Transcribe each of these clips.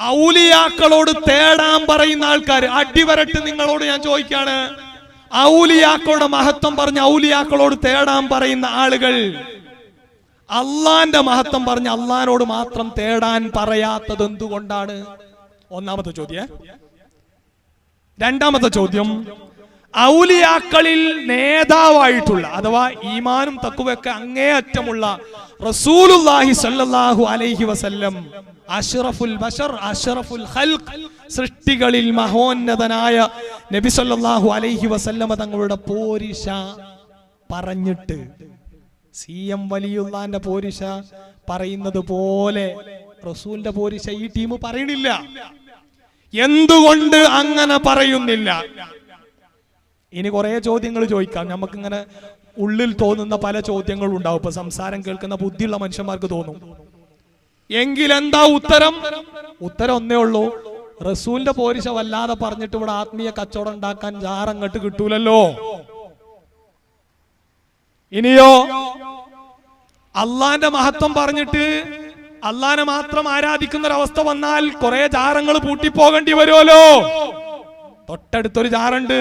ഔലിയാക്കളോട് തേടാൻ പറയുന്ന ആൾക്കാർ അടിവരട്ട്. നിങ്ങളോട് ഞാൻ ചോദിക്കാണ്, ഔലിയാക്കളുടെ മഹത്വം പറഞ്ഞ് ഔലിയാക്കളോട് തേടാൻ പറയുന്ന ആളുകൾ അള്ളാന്റെ മഹത്വം പറഞ്ഞ് അള്ളാനോട് മാത്രം തേടാൻ പറയാത്തത് എന്തുകൊണ്ടാണ്? ഒന്നാമത്തെ ചോദ്യം. രണ്ടാമത്തെ ചോദ്യം, ഔലിയാക്കളിൽ നേതാവായിട്ടുള്ള അഥവാ ഈമാനും തഖ്വയൊക്കെ അങ്ങേയറ്റമുള്ള റസൂലുള്ളാഹി സ്വല്ലല്ലാഹു അലൈഹി വസല്ലം, അഷ്റഫുൽ ബശർ, അഷ്റഫുൽ ഖൽഖ്, സൃഷ്ടികളിൽ മഹോന്നതനായ നബി സല്ലല്ലാഹു അലൈഹി വസല്ലം തങ്ങളുടെ പോരിശ പറഞ്ഞിട്ട് CM വലിയുള്ളാന്റെ പോരിശ പറയുന്നത് പോലെ റസൂലിന്റെ പോരിശ ഈ ടീം പറയണില്ല. എന്തുകൊണ്ട് അങ്ങനെ പറയുന്നില്ല? ഇനി കുറെ ചോദ്യങ്ങൾ ചോദിക്കാം. നമുക്കിങ്ങനെ ഉള്ളിൽ തോന്നുന്ന പല ചോദ്യങ്ങളും ഉണ്ടാവും. ഇപ്പൊ സംസാരം കേൾക്കുന്ന ബുദ്ധിയുള്ള മനുഷ്യന്മാർക്ക് തോന്നും. എങ്കിലെന്താ ഉത്തരം? ഉത്തരം ഒന്നേ ഉള്ളൂ, റസൂലിന്റെ പോരിശ വല്ലാതെ പറഞ്ഞിട്ട് ഇവിടെ ആത്മീയ കച്ചവടം ഉണ്ടാക്കാൻ ജാറങ്ങട്ട് കിട്ടൂലല്ലോ. ഇനിയോ അള്ളാന്റെ മഹത്വം പറഞ്ഞിട്ട് അള്ളാനെ മാത്രം ആരാധിക്കുന്ന ഒരവസ്ഥ വന്നാൽ കുറെ ജാറങ്ങൾ പൂട്ടിപ്പോകേണ്ടി വരുമല്ലോ. തൊട്ടടുത്തൊരു ജാറുണ്ട്.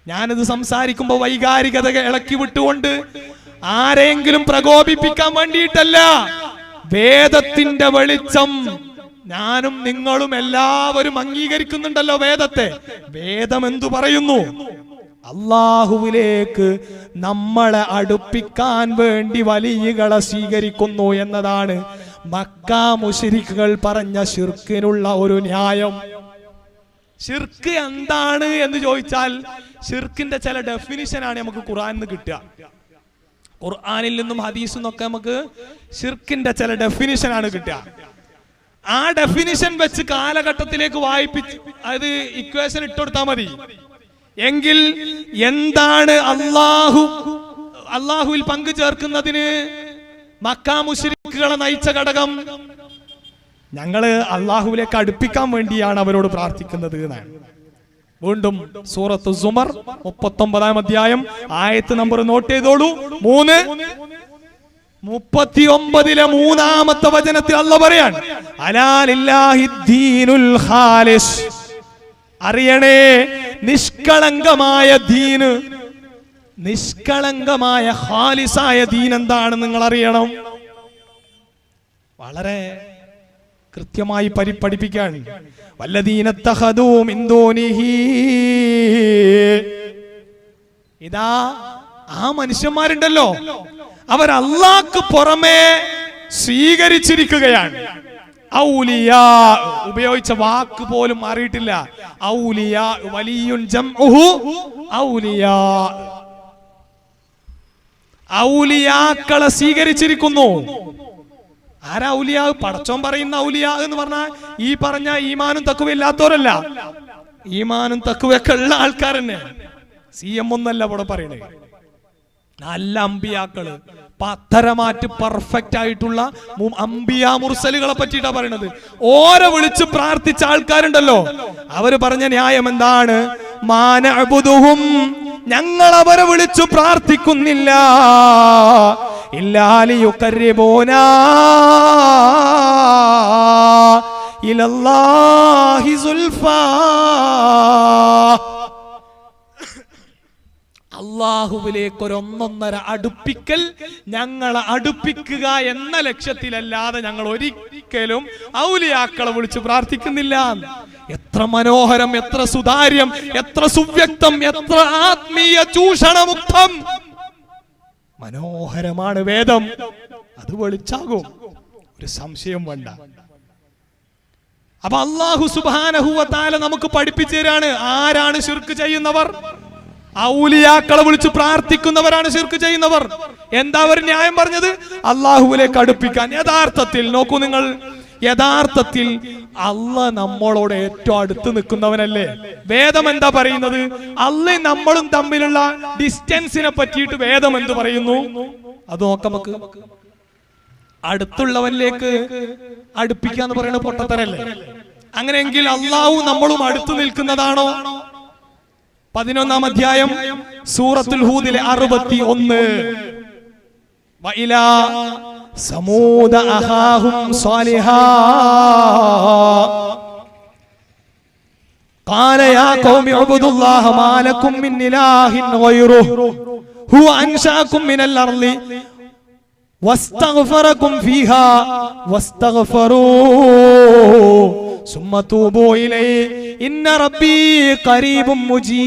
ഞാനിത് സംസാരിക്കുമ്പോ വൈകാരികത ഇളക്കി വിട്ടുകൊണ്ട് ആരെങ്കിലും പ്രകോപിപ്പിക്കാൻ വേണ്ടിയിട്ടല്ല. വേദത്തിന്റെ വെളിച്ചം ഞാനും നിങ്ങളും എല്ലാവരും അംഗീകരിക്കുന്നുണ്ടല്ലോ വേദത്തെ. വേദം എന്തു പറയുന്നു? അള്ളാഹുവിലേക്ക് നമ്മളെ അടുപ്പിക്കാൻ വേണ്ടി വലിയകളെ സ്വീകരിക്കുന്നു എന്നതാണ് മക്ക മുശ്രിക്കുകൾ പറഞ്ഞ ശിർക്കിനുള്ള ഒരു ന്യായം. ശിർക്ക് എന്താണ് എന്ന് ചോദിച്ചാൽ ശിർക്കിന്റെ ചില ഡെഫിനിഷനാണ് നമുക്ക് ഖുർആനിൽ നിന്ന് കിട്ടുക. ഖുർആനിൽ നിന്നും ഹദീസിൽ നിന്നൊക്കെ നമുക്ക് ശിർക്കിന്റെ ചില ഡെഫിനിഷനാണ് കിട്ടുക. ആ ഡെഫിനിഷൻ വെച്ച് കാലഘട്ടത്തിലേക്ക് വായിപ്പിച്ച് അത് ഇക്വേഷൻ ഇട്ടുകൊടുത്താൽ മതി. എങ്കിൽ എന്താണ് അള്ളാഹുവിൽ പങ്കു ചേർക്കുന്നതിന് മക്ക മുശ്രിക്കുകളെ നയിച്ച ഘടകം? ഞങ്ങള് അള്ളാഹുവിലേക്ക് അടുപ്പിക്കാൻ വേണ്ടിയാണ് അവരോട് പ്രാർത്ഥിക്കുന്നത് എന്നാണ്. വീണ്ടും സൂറത്ത് സുമർ 39-ാം അധ്യായം ആയത്ത് നമ്പർ നോട്ട് ചെയ്തോളൂ. 39-ലെ 3-ാമത്തെ വചനത്തിൽ അല്ലാഹു പറയാണ്, അലാ ലില്ലാഹി ദീനുൽ ഖാലിസ്. അറിയണേ, നിഷ്കളങ്കമായ ദീന്, നിഷ്കളങ്കമായ ഖാലിസായ ദീൻ എന്താണ് നിങ്ങൾ അറിയണം. വളരെ കൃത്യമായി പഠിപ്പിക്കാൻ. വല്ലദീന തഖദൂ മിൻ ദൂനിഹി, ഇതാ ആ മനുഷ്യന്മാരുണ്ടല്ലോ, അവർ അല്ലാഹ്ക്ക് പുറമെ സ്വീകരിച്ചിരിക്കുകയാണ്. ഔലിയാ ഉപയോഗിച്ച വാക്ക് പോലും മാറിയിട്ടില്ല. ഔലിയാ വലിയുൻ ജംഉഹു ഔലിയാ, ഔലിയാക്കളെ സ്വീകരിച്ചിരിക്കുന്നു. ആരാ ഔലിയാ? പടച്ചോൻ പറയുന്ന ഔലിയാ എന്ന് പറഞ്ഞാൽ ഈ പറഞ്ഞ ഈമാനും തഖ്വ ഇല്ലാത്തവരല്ല, ഈമാനും തഖ്വയൊക്കെ ഉള്ള ആൾക്കാർ തന്നെ. CM ഒന്നല്ല ഇവിടെ പറയണേ, നല്ല അമ്പിയാക്കള്, പത്തരമാറ്റ് പെർഫെക്റ്റ് ആയിട്ടുള്ള അമ്പിയാ മുർസലുകളെ പറ്റിയിട്ടാ പറയണത്. ഓരെ വിളിച്ച് പ്രാർത്ഥിച്ച ആൾക്കാരുണ്ടല്ലോ, അവര് പറഞ്ഞ ന്യായം എന്താണ്? മാനഅബുദുഹും, ഞങ്ങൾ അവരെ വിളിച്ചു പ്രാർത്ഥിക്കുന്നില്ല, ഇല്ലാ ലിയുഖർരിബൂനാ ഇലല്ലാഹി സുൽഫാ, അള്ളാഹുവിലേക്ക് ഒരൊന്നൊന്നര അടുപ്പിക്കൽ, ഞങ്ങളെ അടുപ്പിക്കുക എന്ന ലക്ഷ്യത്തിലല്ലാതെ ഞങ്ങൾ ഒരിക്കലും ഔലിയാക്കളെ വിളിച്ച് പ്രാർത്ഥിക്കുന്നില്ല. എത്ര മനോഹരം, എത്ര സുതാര്യം, എത്ര സുവ്യക്തം, എത്ര ആത്മീയ ചൂഷണമുക്തം മനോഹരമാണ് വേദം. അത് വെളിച്ചാകും, ഒരു സംശയം വേണ്ട. അപ്പൊ അല്ലാഹു സുബ്ഹാനഹു വ തആല നമുക്ക് പഠിപ്പിച്ചു തരാണ് ആരാണ് ശിർക്ക് ചെയ്യുന്നവർ. ഔലിയാക്കളെ വിളിച്ച് പ്രാർത്ഥിക്കുന്നവരാണ് ശിർക്ക് ചെയ്യുന്നവർ. എന്താ അവർ ന്യായം പറഞ്ഞത്? അള്ളാഹുവിലേക്ക് അടുപ്പിക്കാൻ. യഥാർത്ഥത്തിൽ നോക്കൂ നിങ്ങൾ, യഥാർത്ഥത്തിൽ അള്ളാഹ് നമ്മളോട് ഏറ്റവും അടുത്ത് നിൽക്കുന്നവനല്ലേ. വേദം എന്താ പറയുന്നത്? അള്ളയും നമ്മളും തമ്മിലുള്ള ഡിസ്റ്റൻസിനെ പറ്റിയിട്ട് വേദം എന്ത് പറയുന്നു? അത് നോക്കാം നമുക്ക്. അടുത്തുള്ളവനിലേക്ക് അടുപ്പിക്കാന്ന് പറയുന്നത് പൊട്ടത്തരല്ലേ? അങ്ങനെയെങ്കിൽ അള്ളാഹു നമ്മളും അടുത്ത് നിൽക്കുന്നതാണോ? 11-ാം അധ്യായം സൂറത്തുൽ ഹൂദിലെ 61. വഇലാ സമൂദ അഹാഹും സാലിഹാ ഖാല യാ ഖൗമി ഉബ്ദുല്ലാഹ മാ ലക്കും മിൻ ഇലാഹിൻ ഗൈറുഹു ഹുവ അൻശാകും മിനൽ അർളി വസ്തഗ്ഫറകും ഫീഹാ വസ്തഗ്ഫറൂ സുമ്മ തൂബൂ ഇലൈഹി ഇന്ന റബ്ബീ ഖരീബും മുജീബ്.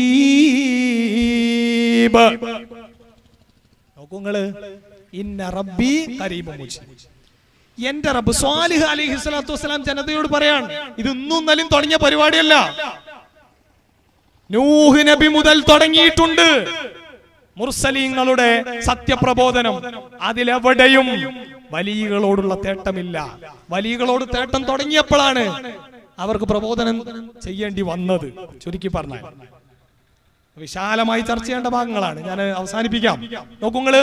നോക്കുങ്ങള്, ഇന്ന റബ്ബി ഖരീബും മുജീബ്. എന്റെ റബ്ബ്. സ്വാലിഹ് അലൈഹിസ്സലാത്തു വസ്സലാം ജനതയോട് പറയാണ്, ഇത് ഇന്നും ഇന്നലെയും തുടങ്ങിയ പരിപാടിയല്ല. നൂഹ് നബി മുതൽ തുടങ്ങിയിട്ടുണ്ട് മുർസലീങ്ങളുടെ സത്യപ്രബോധനം. അതിലെവിടെയും വലിയകളോടുള്ള തേട്ടമില്ല. വലിയകളോട് തേട്ടം തുടങ്ങിയപ്പോഴാണ് അവർക്ക് പ്രബോധനം ചെയ്യേണ്ടി വന്നത്. ചുരുക്കി പറഞ്ഞാൽ വിശാലമായി ചർച്ച ചെയ്യേണ്ട ഭാഗങ്ങളാണ്. ഞാൻ അവസാനിപ്പിക്കാം. നോക്കുങ്ങള്,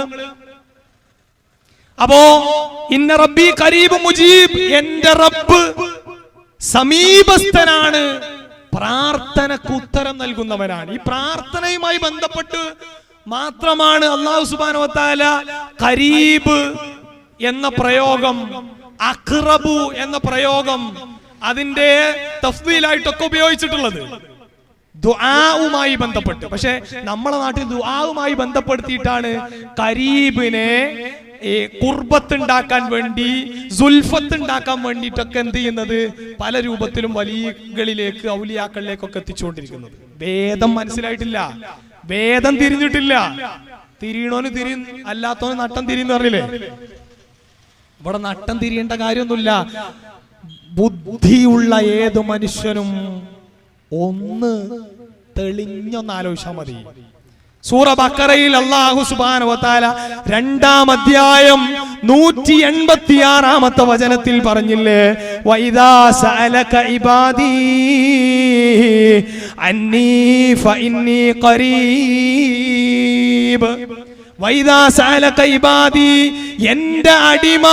അപ്പോ ഇന്ന റബ്ബി ഖരീബും മുജീബ്, എന്റെ റബ്ബ് സമീപസ്ഥനാണ്, പ്രാർത്ഥനക്ക് ഉത്തരം നൽകുന്നവനാണ്. ഈ പ്രാർത്ഥനയുമായി ബന്ധപ്പെട്ട് മാത്രമാണ് അല്ലാഹു സുബ്ഹാനഹു വ തആല ഖരീബ് എന്ന പ്രയോഗം, അഖ്റബു എന്ന പ്രയോഗം അതിന്റെ തഫ്ദീലായിട്ടൊക്കെ ഉപയോഗിച്ചിട്ടുള്ളത് ദുആവുമായി ബന്ധപ്പെട്ട്. പക്ഷെ നമ്മുടെ നാട്ടിൽ ദുആവുമായി ബന്ധപ്പെടുത്തിയിട്ടാണ് ഖരീബിനെ ഖുർബത്ത് ഉണ്ടാക്കാൻ വേണ്ടി, സുൽഫത്ത് ഉണ്ടാക്കാൻ വേണ്ടിയിട്ടൊക്കെ എന്ത് ചെയ്യുന്നത്, പല രൂപത്തിലും വലിയകളിലേക്ക്, ഔലിയാക്കളിലേക്കൊക്കെ എത്തിച്ചുകൊണ്ടിരിക്കുന്നത്. വേദം മനസ്സിലായിട്ടില്ല, വേദം തിരിഞ്ഞിട്ടില്ല. തിരിയണോന് തിരി, അല്ലാത്തവന് നട്ടം തിരിയെന്ന് പറഞ്ഞില്ലേ? ഇവിടെ നട്ടം തിരിയേണ്ട കാര്യമൊന്നുമില്ല. ബുദ്ധിയുള്ള ഏത് മനുഷ്യനും ഒന്ന് തെളിഞ്ഞൊന്നാലോചിച്ചാൽ മതി. സൂറ ബഖറയിൽ അല്ലാഹു സുബ്ഹാനഹു വ തആല 2-ാം അധ്യായം 186-ാമത്തെ വചനത്തിൽ പറഞ്ഞില്ലേ, വഇദാ സഅലക ഇബാദി അന്നി ഫഇന്നി ഖരീബ്. വഇദാ സഅലക ഇബാദി, എന്റെ അടിമ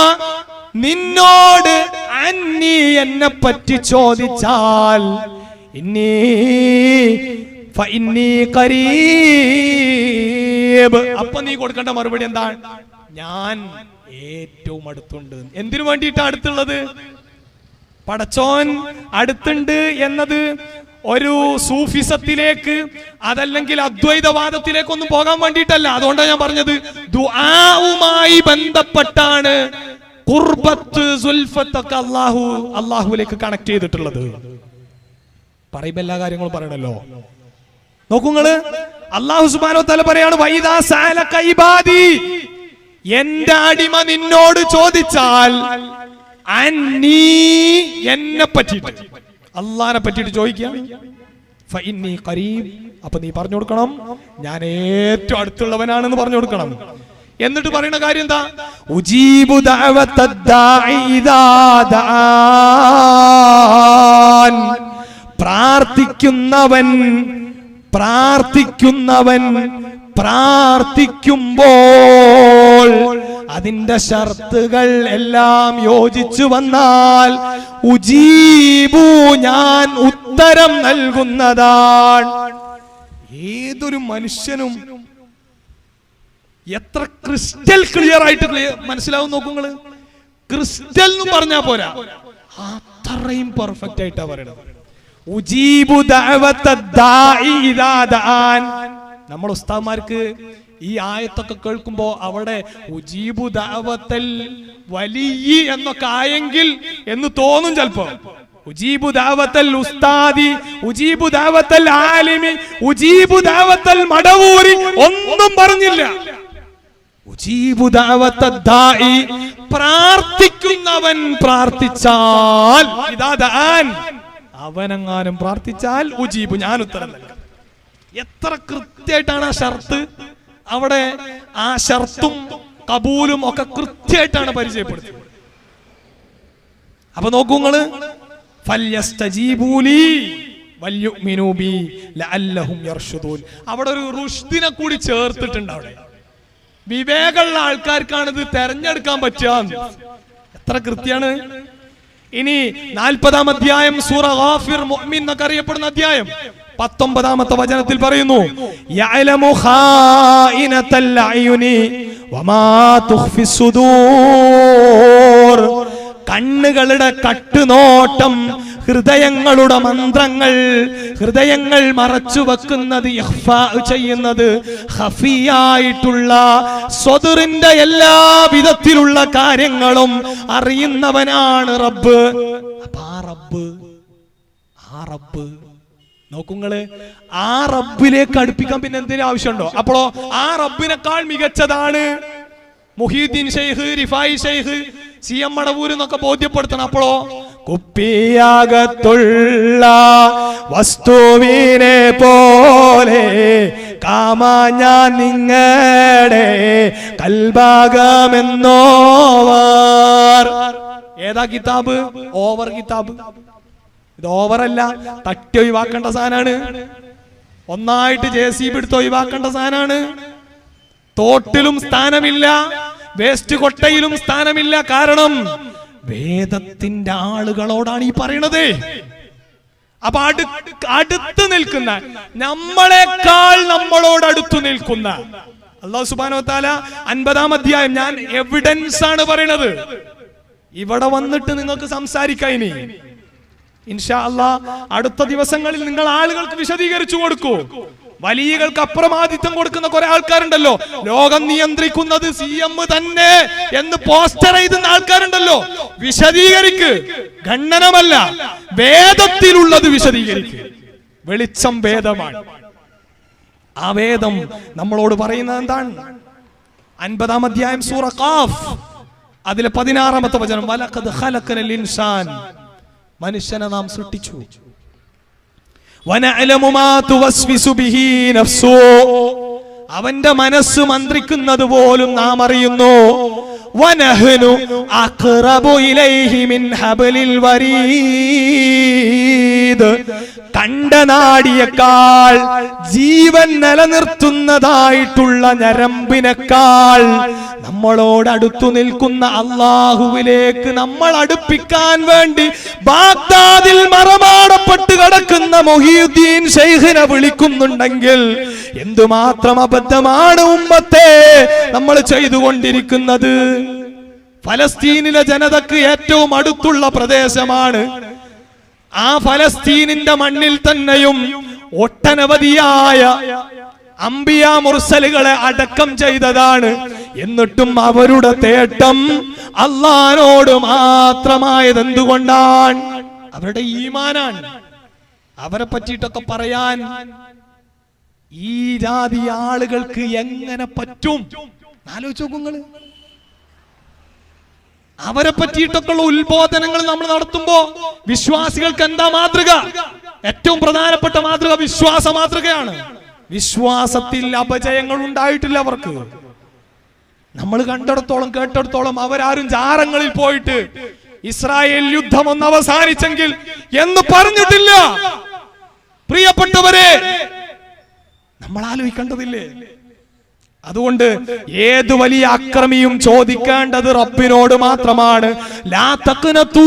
നിന്നോട് അന്നി, എന്നെ പറ്റി ചോദിച്ചാൽ, ഇന്നി ഫഇന്നി ഖരീബ്, അപ്പൊ നീ കൊടുക്കേണ്ട മറുപടി എന്താണ്? ഞാൻ ഏറ്റവും അടുത്തുണ്ട്. എന്തിനു വേണ്ടിയിട്ടാണ് അടുത്തുള്ളത്? പടച്ചോൻ അടുത്തുണ്ട് എന്നത് ഒരു സൂഫിസത്തിലേക്ക്, അതല്ലെങ്കിൽ അദ്വൈതവാദത്തിലേക്കൊന്നും പോകാൻ വേണ്ടിയിട്ടല്ല. അതുകൊണ്ടാണ് ഞാൻ പറഞ്ഞത്, ദുആവുമായി ബന്ധപ്പെട്ടാണ് ഖുർബത്ത്, സുൽഫത്തൊക്കെ അല്ലാഹുവിലേക്ക് കണക്ട് ചെയ്തിട്ടുള്ളത്. പറയുമ്പോ എല്ലാ കാര്യങ്ങളും പറയണല്ലോ. നോക്കുങ്ങള്, അല്ലാഹു സുബ്ഹാനഹു വ തആല പറയാണ്, വഇദാ സഅലക ഇബാദി, എന്റെ അടിമ നിന്നോട് ചോദിച്ചാൽ, അന്നീ, എന്നെ പറ്റിയിട്ട്, അല്ലാഹനെ പറ്റിയിട്ട് ചോദിക്കുക, ഫഇന്നി ഖരീബ്, അപ്പൊ നീ പറഞ്ഞു കൊടുക്കണം ഞാൻ ഏറ്റവും അടുത്തുള്ളവനാണെന്ന് പറഞ്ഞു കൊടുക്കണം. എന്നിട്ട് പറയുന്ന കാര്യം എന്താ? ഉജീബു ദഅവത്തദ്ദാഇ ഇദാ ദആൻ, പ്രാർത്ഥിക്കുന്നവൻ പ്രാർത്ഥിക്കുമ്പോൾ അതിന്റെ ഷർത്തുകൾ എല്ലാം യോജിച്ചു വന്നാൽ, ഉജീബു, ഞാൻ ഉത്തരം നൽകുന്നതാണ്. ഏതൊരു മനുഷ്യനും എത്ര ക്രിസ്റ്റൽ ക്ലിയർ ആയിട്ട് മനസ്സിലാവും നോക്കുങ്ങള്. ക്രിസ്റ്റൽ എന്ന് പറഞ്ഞാ പോരാ, അത്രയും പെർഫെക്റ്റ് ആയിട്ടാ പറയണത്. ഉജീബു ദഅവത്തദ്ദാഇ ഇദാ ദആൻ. നമ്മുടെ ഉസ്താദ്മാർക്ക് ഈ ആയത്തൊക്കെ കേൾക്കുമ്പോ അവിടെ ഉജീബു ദഅവത്തൽ വലിയ എന്നൊക്കെ ആയെങ്കിൽ എന്ന് തോന്നും ചിലപ്പോ. ഉജീബു ദഅവത്തൽ ഉസ്താദി, ഉജീബു ദഅവത്തൽ ആലിമി, ഉജീബു ദഅവത്തൽ മടവൂരി ഒന്നും പറഞ്ഞില്ല. ഉജീബു ദഅവത്തദ്ദാഇ, പ്രാർത്ഥിക്കുന്നവൻ പ്രാർത്ഥിച്ചാൽ, ഇദാ ദആൻ, അവനെങ്ങാനും പ്രാർത്ഥിച്ചാൽ, ഉജീബു, ഞാൻ ഉത്തരം നൽകാം. എത്ര കൃത്യമായിട്ടാണ് ആ ഷർത്ത് അവിടെ, ആ ഷർത്തും കബൂലും ഒക്കെ കൃത്യമായിട്ടാണ് പരിചയപ്പെടുത്തിയത്. അപ്പൊ നോക്കുങ്ങള്, ഫല്യസ്തജീബൂലി വൽയുഅ്മിനൂ ബി ലഅല്ലഹും യർഷുദൂൻ. അവിടെ ഒരു റുഷ്ദിനെ കൂടി ചേർത്തിട്ടുണ്ട്. അവിടെ വിവേകമുള്ള ആൾക്കാർക്കാണ് ഇത് തെരഞ്ഞെടുക്കാൻ പറ്റുക. എത്ര കൃത്യമാണ്. ഇനി 40-ാം അധ്യായം സൂറ ഗാഫിർ, മുഅ്മിൻ എന്നൊക്കെ അറിയപ്പെടുന്ന അധ്യായം, 19-ാമത്തെ വചനത്തിൽ പറയുന്നു, യഅലമു ഖായിനത്തൽ അയുനി വമാ തുഖ്ഫിസ്സുദൂർ. കണ്ണുകളുടെ കട്ടുനോട്ടം ഹൃദയങ്ങളുടെ മന്ത്രങ്ങൾ, ഹൃദയങ്ങൾ മറച്ചു വെക്കുന്നത്, ഇഖ്ഫാ ചെയ്യുന്നത്, ഖഫിയായിട്ടുള്ള സ്വദറിന്റെ എല്ലാ വിധത്തിലുള്ള കാര്യങ്ങളും അറിയുന്നവനാണ് റബ്ബ്. അപ്പൊ ആ റബ്ബ് നോക്കുങ്ങള്, ആ റബ്ബിലേക്ക് അടുപ്പിക്കാൻ പിന്നെ എന്തിനും ആവശ്യമുണ്ടോ? അപ്പോഴോ ആ റബ്ബിനേക്കാൾ മികച്ചതാണ് മുഹീദ്ദീൻ ശൈഖ്, റിഫായി ശൈഖ്, CM മടവൂർ എന്നൊക്കെ ബോധ്യപ്പെടുത്തണം. അപ്പോഴോ കുപ്പിയാകത്തുള്ള വസ്തുവിനെ പോലെ കാമാ ഞാൻ നിങ്ങളുടെ കൽഭാഗമെന്നോവർ. ഏതാ കിതാബ്? ഓവർ കിതാബ്. ഇത് ഓവറല്ല, തട്ടി ഒഴിവാക്കേണ്ട സാധനമാണ്. ഒന്നായിട്ട് JCB എടുത്ത് ഒഴിവാക്കേണ്ട സാധനമാണ്. തോട്ടിലും സ്ഥാനമില്ല, വേസ്റ്റ് കൊട്ടയിലും സ്ഥാനമില്ല. കാരണം വേദത്തിന്റെ ആളുകളോടാണ് ഈ പറയണത്. അപ്പൊ അടുത്ത് നിൽക്കുന്ന, നമ്മളെക്കാൾ നമ്മളോട് അടുത്തു നിൽക്കുന്ന അല്ലാഹു സുബ്ഹാനഹു വ തആല 50-ാം അധ്യായം, ഞാൻ എവിഡൻസ് ആണ് പറയണത്. ഇവിടെ വന്നിട്ട് നിങ്ങൾക്ക് സംസാരിക്കാം. ഇനി ഇൻഷാ അല്ലാഹ് അടുത്ത ദിവസങ്ങളിൽ നിങ്ങൾ ആളുകൾക്ക് വിശദീകരിച്ചു കൊടുക്കൂ. വലിയകൾക്ക് അപ്രമാദിത്വം കൊടുക്കുന്ന കുറെ ആൾക്കാരുണ്ടല്ലോ. ലോകം നിയന്ത്രിക്കുന്നത് CM തന്നെ എന്ന് പോസ്റ്റർ എഴുതുന്ന ആൾക്കാരുണ്ടല്ലോ. വിശദീകരിക്ക്, ഖണ്ഡനമല്ല, വേദത്തിലുള്ളത് വിശദീകരിക്ക്. വെളിച്ചം വേദമാണ്. ആ വേദം നമ്മളോട് പറയുന്നത് എന്താണ്? 50-ാം അധ്യായം സൂറ ഖാഫ്, അതിലെ 16-ാമത്തെ വചനം, വലഖദ് ഖലഖനൽ ഇൻസാൻ, മനുഷ്യനെ നാം സൃഷ്ടിച്ചു. വനഅലമു മാ തുവസ്വിസു ബിഹി നഫ്സു, അവന്റെ മനസ്സ് മന്ത്രിക്കുന്നത് പോലും നാം അറിയുന്നു. വനഹ്നു അഖ്റബു ഇലൈഹി മിൻ ഹബ്ലിൽ വരീദ്, കണ്ടനാടിയേക്കാൾ, ജീവൻ നിലനിർത്തുന്നതായിട്ടുള്ള ഞരമ്പിനേക്കാൾ നമ്മളോട് അടുത്തു നിൽക്കുന്ന അള്ളാഹുവിലേക്ക് നമ്മൾ അടുപ്പിക്കാൻ വേണ്ടി ബാഗ്ദാദിൽ മറമാടപ്പെട്ട് കിടക്കുന്ന മുഹീദ്ദീൻ ശൈഖിനെ വിളിക്കുന്നുണ്ടെങ്കിൽ എന്തുമാത്രം അബദ്ധമാണ് ഉമ്മത്തെ നമ്മൾ ചെയ്തുകൊണ്ടിരിക്കുന്നത്. ഫലസ്തീനിലെ ജനതക്ക് ഏറ്റവും അടുത്തുള്ള പ്രദേശമാണ്. ആ ഫലസ്തീനിന്റെ മണ്ണിൽ തന്നെയും ഒട്ടനവധിയായ അംബിയ മുർസലുകളെ അടക്കം ചെയ്തതാണ്. എന്നിട്ടും അവരുടെ തേട്ടം അള്ളാഹുവോട് മാത്രമായത് എന്തുകൊണ്ടാണ്? അവരുടെ ഈമാനാണ്. അവരെ പറ്റിയിട്ടൊക്കെ പറയാൻ ഈ ജാതി ആളുകൾക്ക് എങ്ങനെ പറ്റും? ആലോചിച്ച് നോക്കുങ്ങള്. അവരെ പറ്റിയിട്ടൊക്കെയുള്ള ഉത്ബോധനങ്ങൾ നമ്മൾ നടത്തുമ്പോ വിശ്വാസികൾക്ക് എന്താ മാതൃക? ഏറ്റവും പ്രധാനപ്പെട്ട മാതൃക വിശ്വാസ മാതൃകയാണ്. വിശ്വാസത്തിൽ അപജയങ്ങൾ ഉണ്ടായിട്ടില്ല അവർക്ക്. നമ്മൾ കണ്ടിടത്തോളം കേട്ടിടത്തോളം അവരാരും ജാറങ്ങളിൽ പോയിട്ട് ഇസ്രായേൽ യുദ്ധം ഒന്ന് അവസാനിച്ചെങ്കിൽ എന്ന് പറഞ്ഞിട്ടില്ല. പ്രിയപ്പെട്ടവരെ, നമ്മൾ ആലോചിക്കേണ്ടതില്ലേ? അതുകൊണ്ട് ഏത് വലിയ അക്രമിയും ചോദിക്കേണ്ടത് റബ്ബിനോട് മാത്രമാണ്. ലാ തഖ്നതൂ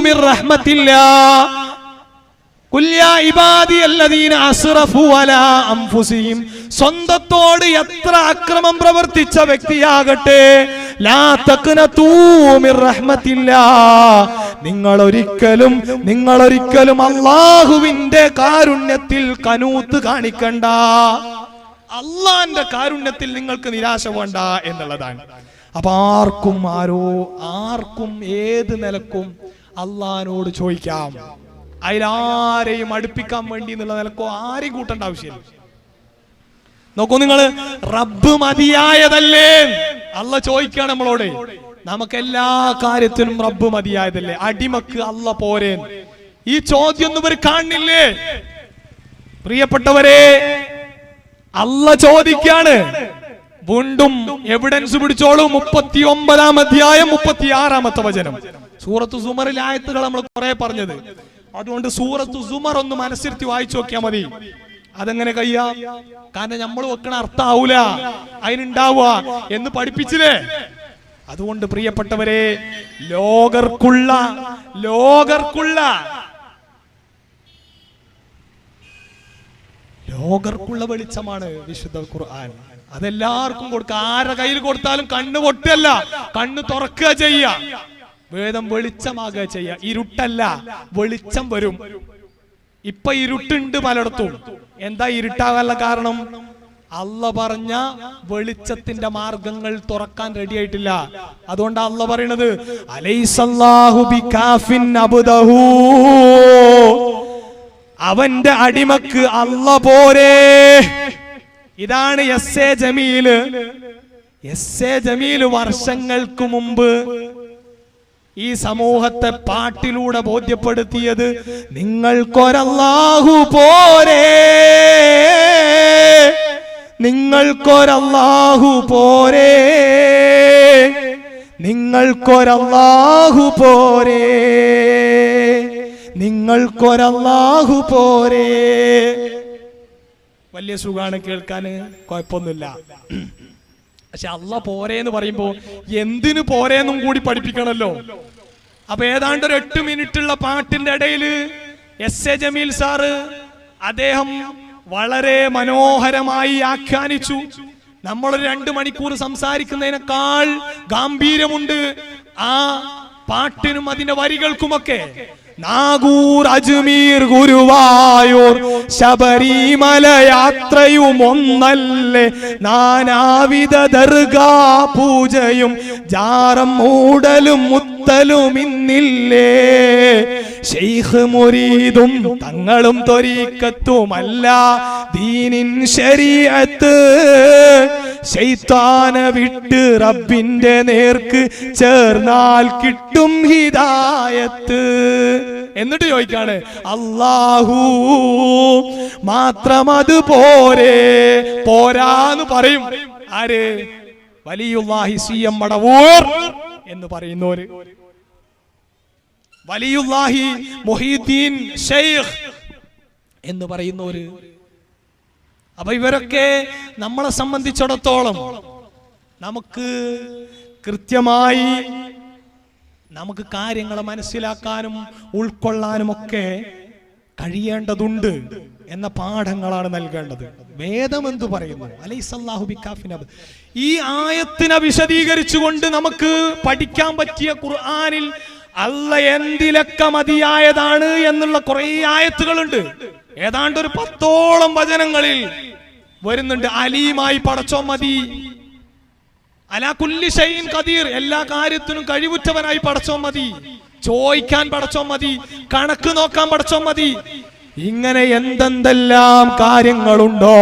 മിർ റഹ്മത്തില്ലാഹ്, ഖുൽ യാ ഇബാദിയല്ലദീന അസ്റഫു അലാ അൻഫുസിഹിം, സ്വന്തത്തോട് എത്ര അക്രമം പ്രവർത്തിച്ച വ്യക്തിയാകട്ടെ, ലാ തഖ്നതൂ മിർ റഹ്മത്തില്ലാഹ്, നിങ്ങൾ ഒരിക്കലും അല്ലാഹുവിന്റെ കാരുണ്യത്തിൽ കനൂത്ത് കാണിക്കണ്ട. അള്ളാന്റെ കാരുണ്യത്തിൽ നിങ്ങൾക്ക് നിരാശ വേണ്ട എന്നുള്ളതാണ്. അപ്പൊ ആർക്കും ഏത് നിലക്കും അള്ളാഹിനോട് ചോദിക്കാം. അതിലാരെയും അടുപ്പിക്കാൻ വേണ്ടി എന്നുള്ള നിലക്കോ ആരെയും കൂട്ടേണ്ട ആവശ്യമില്ല. നോക്കൂ നിങ്ങള്, റബ്ബ് മതിയായതല്ലേ? അള്ള ചോദിക്കാണ് നമ്മളോട്. നമുക്ക് എല്ലാ കാര്യത്തിനും റബ്ബ് മതിയായതല്ലേ? അടിമക്ക് അള്ള പോരേ? ഈ ചോദ്യം ഒന്നും ഇവർ കാണുന്നില്ലേ? പ്രിയപ്പെട്ടവരെ, അല്ല ചോദിക്കാണ്. വീണ്ടും എവിഡൻസ് പിടിച്ചോളൂ. 39-ാം അധ്യായം 36-ാമത്തെ വചനം. സൂറത്തു സുമറിലെ ആയത്തുകൾ നമ്മൾ കുറെ പറഞ്ഞത്. അതുകൊണ്ട് സൂറത്തു സുമർ ഒന്ന് മനസ്സിരുത്തി വായിച്ചു നോക്കിയാൽ മതി. അതെങ്ങനെ കഴിയാ? കാരണം നമ്മൾ വെക്കണ അർത്ഥാവൂല, അതിനുണ്ടാവുക എന്ന് പഠിപ്പിച്ചില്ലേ? അതുകൊണ്ട് പ്രിയപ്പെട്ടവരെ, ലോകർക്കുള്ള വെളിച്ചമാണ് വിശുദ്ധ ഖുർആൻ. അതെല്ലാവർക്കും കൊടുക്കുക. ആരുടെ കയ്യിൽ കൊടുത്താലും കണ്ണ് പൊട്ടല്ല, കണ്ണ് തുറക്കുക ചെയ്യുക. വേദം വെളിച്ചമാകുക ചെയ്യുക. ഇരുട്ടല്ല, വെളിച്ചം വരും. ഇപ്പൊ ഇരുട്ടുണ്ട് പലയിടത്തും. എന്താ ഇരുട്ടാകാനുള്ള കാരണം? അള്ള പറഞ്ഞ വെളിച്ചത്തിന്റെ മാർഗങ്ങൾ തുറക്കാൻ റെഡി ആയിട്ടില്ല. അതുകൊണ്ട് അള്ള പറയണത് അലൈസല്ലാഹു ബികാഫിൻ അബ്ദഹു, അവന്റെ അടിമക്ക് അള്ള പോരെ. ഇതാണ് എസ് എ ജമീല് വർഷങ്ങൾക്ക് മുമ്പ് ഈ സമൂഹത്തെ പാട്ടിലൂടെ ബോധ്യപ്പെടുത്തിയത്. നിങ്ങൾക്കൊരല്ലാഹു പോരെ, നിങ്ങൾക്കൊരല്ലാഹു പോരെ, നിങ്ങൾക്കൊരല്ലാഹു പോരെ, നിങ്ങൾക്കൊരല്ലാഹു പോരെ. വലിയ സുഖാണ് കേൾക്കാന്, കുഴപ്പമൊന്നുമില്ല. പക്ഷെ അല്ല പോരെ എന്ന് പറയുമ്പോ എന്തിനു പോരേന്നും കൂടി പഠിപ്പിക്കണല്ലോ. അപ്പൊ ഏതാണ്ട് ഒരു 8 മിനിറ്റുള്ള പാട്ടിന്റെ ഇടയിൽ എസ് എ ജമീൽ സാറ് അദ്ദേഹം വളരെ മനോഹരമായി ആഖ്യാനിച്ചു. നമ്മളൊരു 2 മണിക്കൂർ സംസാരിക്കുന്നതിനേക്കാൾ ഗാംഭീര്യമുണ്ട് ആ പാട്ടിനും അതിന്റെ വരികൾക്കുമൊക്കെ. നാഗൂർ, അജ്മീർ, ഗുരുവായൂർ, ശബരിമല യാത്രയും ഒന്നല്ലേ, നാനാവിധ ദർഗാ പൂജയും ജാറം മൂടലും മുത്തലും ഇന്നില്ലേ. ശൈഖ് മുരീദും തങ്ങളും ത്വരീഖത്തുമല്ല ദീനിൻ ശരീഅത്ത്, ശൈത്താനെ വിട്ട് റബ്ബിന്റെ നേർക്ക് ചേർന്നാൽ കിട്ടും ഹിദായത്ത്. എന്നിട്ട് ചോദിക്കാണ് അല്ലാഹു മാത്രം അത് പോരെ. പോരാന്ന് പറയും ആര്? വലിയുല്ലാഹി സി.എം. മടവൂർ എന്ന് പറയുന്നവര്, വലിയുല്ലാഹി മുഹീദ്ദീൻ ശൈഖ് എന്ന് പറയുന്നവര്. അപ്പൊ ഇവരൊക്കെ നമ്മളെ സംബന്ധിച്ചിടത്തോളം നമുക്ക് കൃത്യമായി നമുക്ക് കാര്യങ്ങൾ മനസ്സിലാക്കാനും ഉൾക്കൊള്ളാനും ഒക്കെ കഴിയേണ്ടതുണ്ട് എന്ന പാഠങ്ങളാണ് നൽകേണ്ടത്. വേദം എന്തു പറയുന്നു? അലൈസല്ലാഹു ബികാഫിൻ അബ്ദ. ഈ ആയത്തിനെ വിശദീകരിച്ചുകൊണ്ട് നമുക്ക് പഠിക്കാൻ പറ്റിയ ഖുർആനിൽ അല്ല എന്തിലൊക്കെ മതിയായതാണ് എന്നുള്ള കുറെ ആയത്തുകളുണ്ട്. ഏതാണ്ട് ഒരു 10ഓളം വചനങ്ങളിൽ വരുന്നുണ്ട്. അലീമായി പടച്ചോ മതി, അലാ കുല്ലി ഷൈഇൻ ഖദീർ, എല്ലാ കാര്യത്തിനും കഴിവുറ്റവനായി പടച്ചോ മതി, ചോദിക്കാൻ പടച്ചോ മതി, കണക്ക് നോക്കാൻ പടച്ചോ മതി. ഇങ്ങനെ എന്തെന്തെല്ലാം കാര്യങ്ങളുണ്ടോ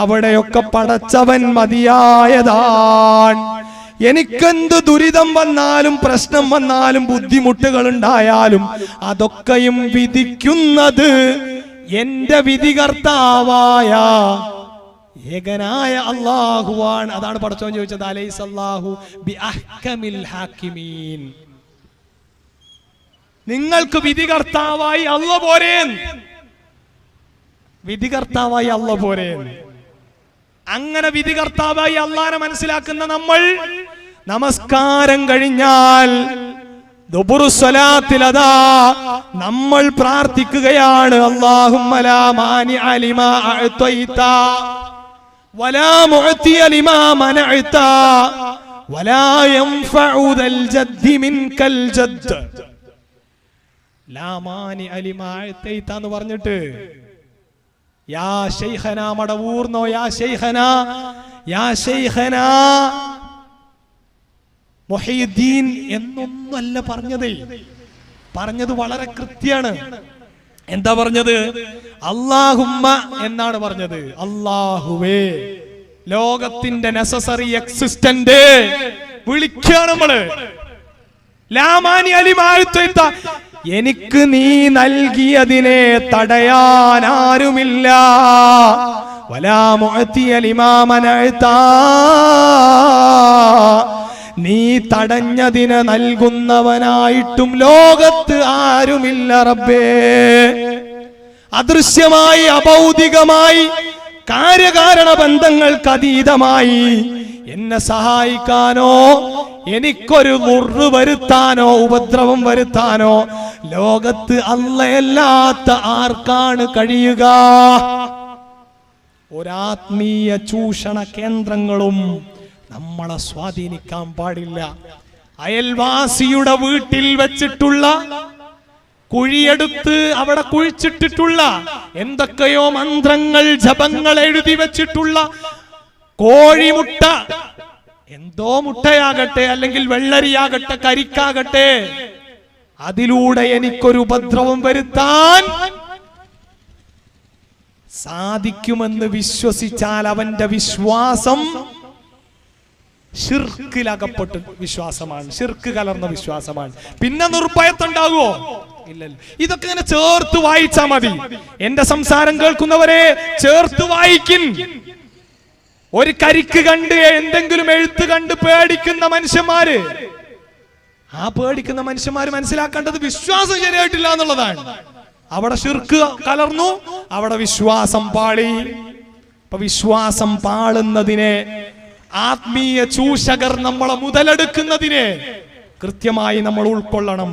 അവിടെയൊക്കെ പടച്ചവൻ മതിയായതാണ്. എനിക്കെന്ത് ദുരിതം വന്നാലും പ്രശ്നം വന്നാലും ബുദ്ധിമുട്ടുകൾ ഉണ്ടായാലും അതൊക്കെയും വിധിക്കുന്നത് എന്റെ വിധികർത്താവായ ഏകനായ അല്ലാഹുവാണ്. അതാണ് പടച്ചോൻ ചോദിച്ചത് അലൈസല്ലാഹു ബിഅഹ്കമിൽ ഹാക്കിമീൻ. നിങ്ങൾക്ക് വിധികർത്താവായി അല്ല പോരെ, വിധികർത്താവായി അല്ല പോരെ. അങ്ങനെ വിധികർത്താവായി അല്ലാഹനെ മനസ്സിലാക്കുന്ന നമ്മൾ നമസ്കാരം കഴിഞ്ഞാൽ ദുബുറു സ്വലാത്തിൽ അതാ നമ്മൾ പ്രാർത്ഥിക്കുകയാണ്. അല്ലാഹുമ്മ ലാ മാനിഅ ലിമാ അഅ്തൈത വലാ മുഅ്തിയ ലിമാ മനഅത വലാ യൻഫഉ ദൽ ജദ്ദി മിൻകൽ ജദ്ദ്. ലാ മാനിഅ ലിമാ അഅ്തൈത എന്ന് പറഞ്ഞിട്ട് യാ ശൈഖനാ മടവൂർന്നോ, യാ ശൈഖനാ, യാ ശൈഖനാ മുഹീദ്ദീൻ എന്നൊന്നല്ല പറഞ്ഞത്. പറഞ്ഞത് വളരെ കൃത്യമാണ്. എന്താ പറഞ്ഞത്? അല്ലാഹുമ്മ എന്നാണ് പറഞ്ഞത്. അല്ലാഹുവേ, ലോകത്തിന്റെ നെസസറി എക്സിസ്റ്റന്റ് വിളിക്കാണ് നമ്മള്. ലാമാനി അലിമാഴ്ത്ത, എനിക്ക് നീ നൽകിയതിനെ തടയാൻ ആരുമില്ല. വലാ മുഅ്തിയ ലിമാ മനഅത, നീ തടഞ്ഞതിന് നൽകുന്നവനായിട്ടും ലോകത്ത് ആരുമില്ല റബ്ബേ. അദൃശ്യമായി അഭൗതികമായി കാര്യകാരണ ബന്ധങ്ങൾക്ക് അതീതമായി എന്നെ സഹായിക്കാനോ എനിക്കൊരു മുറിവ് വരുത്താനോ ഉപദ്രവം വരുത്താനോ ലോകത്ത് അല്ലാത്ത ആർക്കാണ് കഴിയുക? ഒരാത്മീയ ചൂഷണ കേന്ദ്രങ്ങളും നമ്മളെ സ്വാധീനിക്കാൻ പാടില്ല. അയൽവാസിയുടെ വീട്ടിൽ വെച്ചിട്ടുള്ള കുഴിയെടുത്ത് അവിടെ കുഴിച്ചിട്ടിട്ടുള്ള എന്തൊക്കെയോ മന്ത്രങ്ങൾ ജപങ്ങൾ എഴുതി വെച്ചിട്ടുള്ള കോഴിമുട്ട, എന്തോ മുട്ടയാകട്ടെ, അല്ലെങ്കിൽ വെള്ളരിയാകട്ടെ, കരിക്കാകട്ടെ, അതിലൂടെ എനിക്കൊരു ഉപദ്രവം വരുത്താൻ സാധിക്കുമെന്ന് വിശ്വസിച്ചാൽ അവന്റെ വിശ്വാസം ശിർക്കിലകപ്പെട്ട് വിശ്വാസമാണ്, ശിർക്ക് കലർന്ന വിശ്വാസമാണ്. പിന്നെ നിർഭയത്തുണ്ടാകുമോ? ഇല്ലല്ലോ. ഇതൊക്കെ ഇങ്ങനെ ചേർത്ത് വായിച്ചാ മതി. എന്റെ സംസാരം കേൾക്കുന്നവരെ ചേർത്ത് വായിക്കിൻ. ഒരു കരിക്ക് കണ്ട് എന്തെങ്കിലും എഴുത്ത് കണ്ട് പേടിക്കുന്ന മനുഷ്യന്മാര്, ആ പേടിക്കുന്ന മനുഷ്യന്മാര് മനസ്സിലാക്കേണ്ടത് വിശ്വാസം ശരിയായിട്ടില്ല എന്നുള്ളതാണ്. അവിടെ ശിർക്ക് കലർന്നു, അവിടെ വിശ്വാസം പാളി. അപ്പൊ വിശ്വാസം പാളുന്നതിനെ, ആത്മീയ ചൂഷകർ നമ്മളെ മുതലെടുക്കുന്നതിനെ കൃത്യമായി നമ്മൾ ഉൾക്കൊള്ളണം.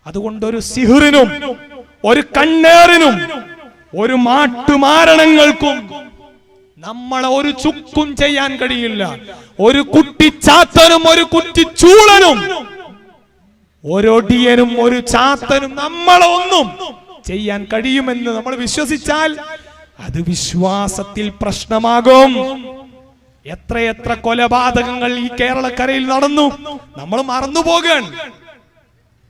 അതുകൊണ്ട് ഒരു സിഹ്റിനും ഒരു കണ്ണേറിനും ഒരു മാട്ടുമാരണങ്ങൾക്കും നമ്മളെ ഒരു ചുക്കും ചെയ്യാൻ കഴിയില്ല. ഒരു കുട്ടിച്ചാത്തനും ഒരു കുറ്റിച്ചൂളനും ഒരൊടിയനും ഒരു ചാത്തനും നമ്മളെ ഒന്നും ചെയ്യാൻ കഴിയുമെന്ന് നമ്മൾ വിശ്വസിച്ചാൽ അത് വിശ്വാസത്തിൽ പ്രശ്നമാകും. എത്രയെത്ര കൊലപാതകങ്ങൾ ഈ കേരളക്കരയിൽ നടന്നു, നമ്മൾ മറന്നുപോകാൻ.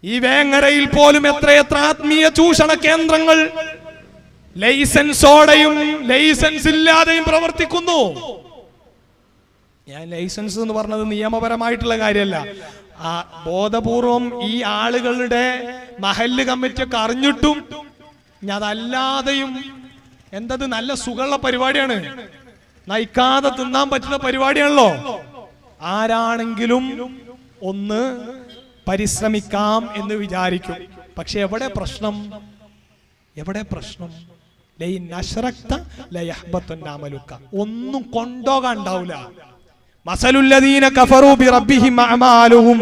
ഈ വേങ്ങരയിൽ പോലും എത്രയെത്ര ആത്മീയ ചൂഷണ കേന്ദ്രങ്ങൾ ലൈസൻസോടെയും ലൈസൻസ് ഇല്ലാതെയും പ്രവർത്തിക്കുന്നു. ഞാൻ ലൈസൻസ് എന്ന് പറഞ്ഞത് നിയമപരമായിട്ടുള്ള കാര്യമല്ല. ആ ബോധപൂർവം ഈ ആളുകളുടെ മഹല്ല് കമ്മിറ്റിയൊക്കെ അറിഞ്ഞിട്ടും അതല്ലാതെയും എന്തത് നല്ല സുഖമുള്ള പരിപാടിയാണ്, നയിക്കാതെ തിന്നാൻ പറ്റുന്ന പരിപാടിയാണല്ലോ. ആരാണെങ്കിലും ഒന്ന് പരിശ്രമിക്കാം എന്ന് വിചാരിക്കും. പക്ഷെ എവിടെ പ്രശ്നം? എവിടെ പ്രശ്നം? ഒന്നും കൊണ്ടോകാൻ ഉണ്ടാവില്ല. മസലുല്ലദീന കഫറൂ ബിറബ്ബിഹിം അഅമാലുഹും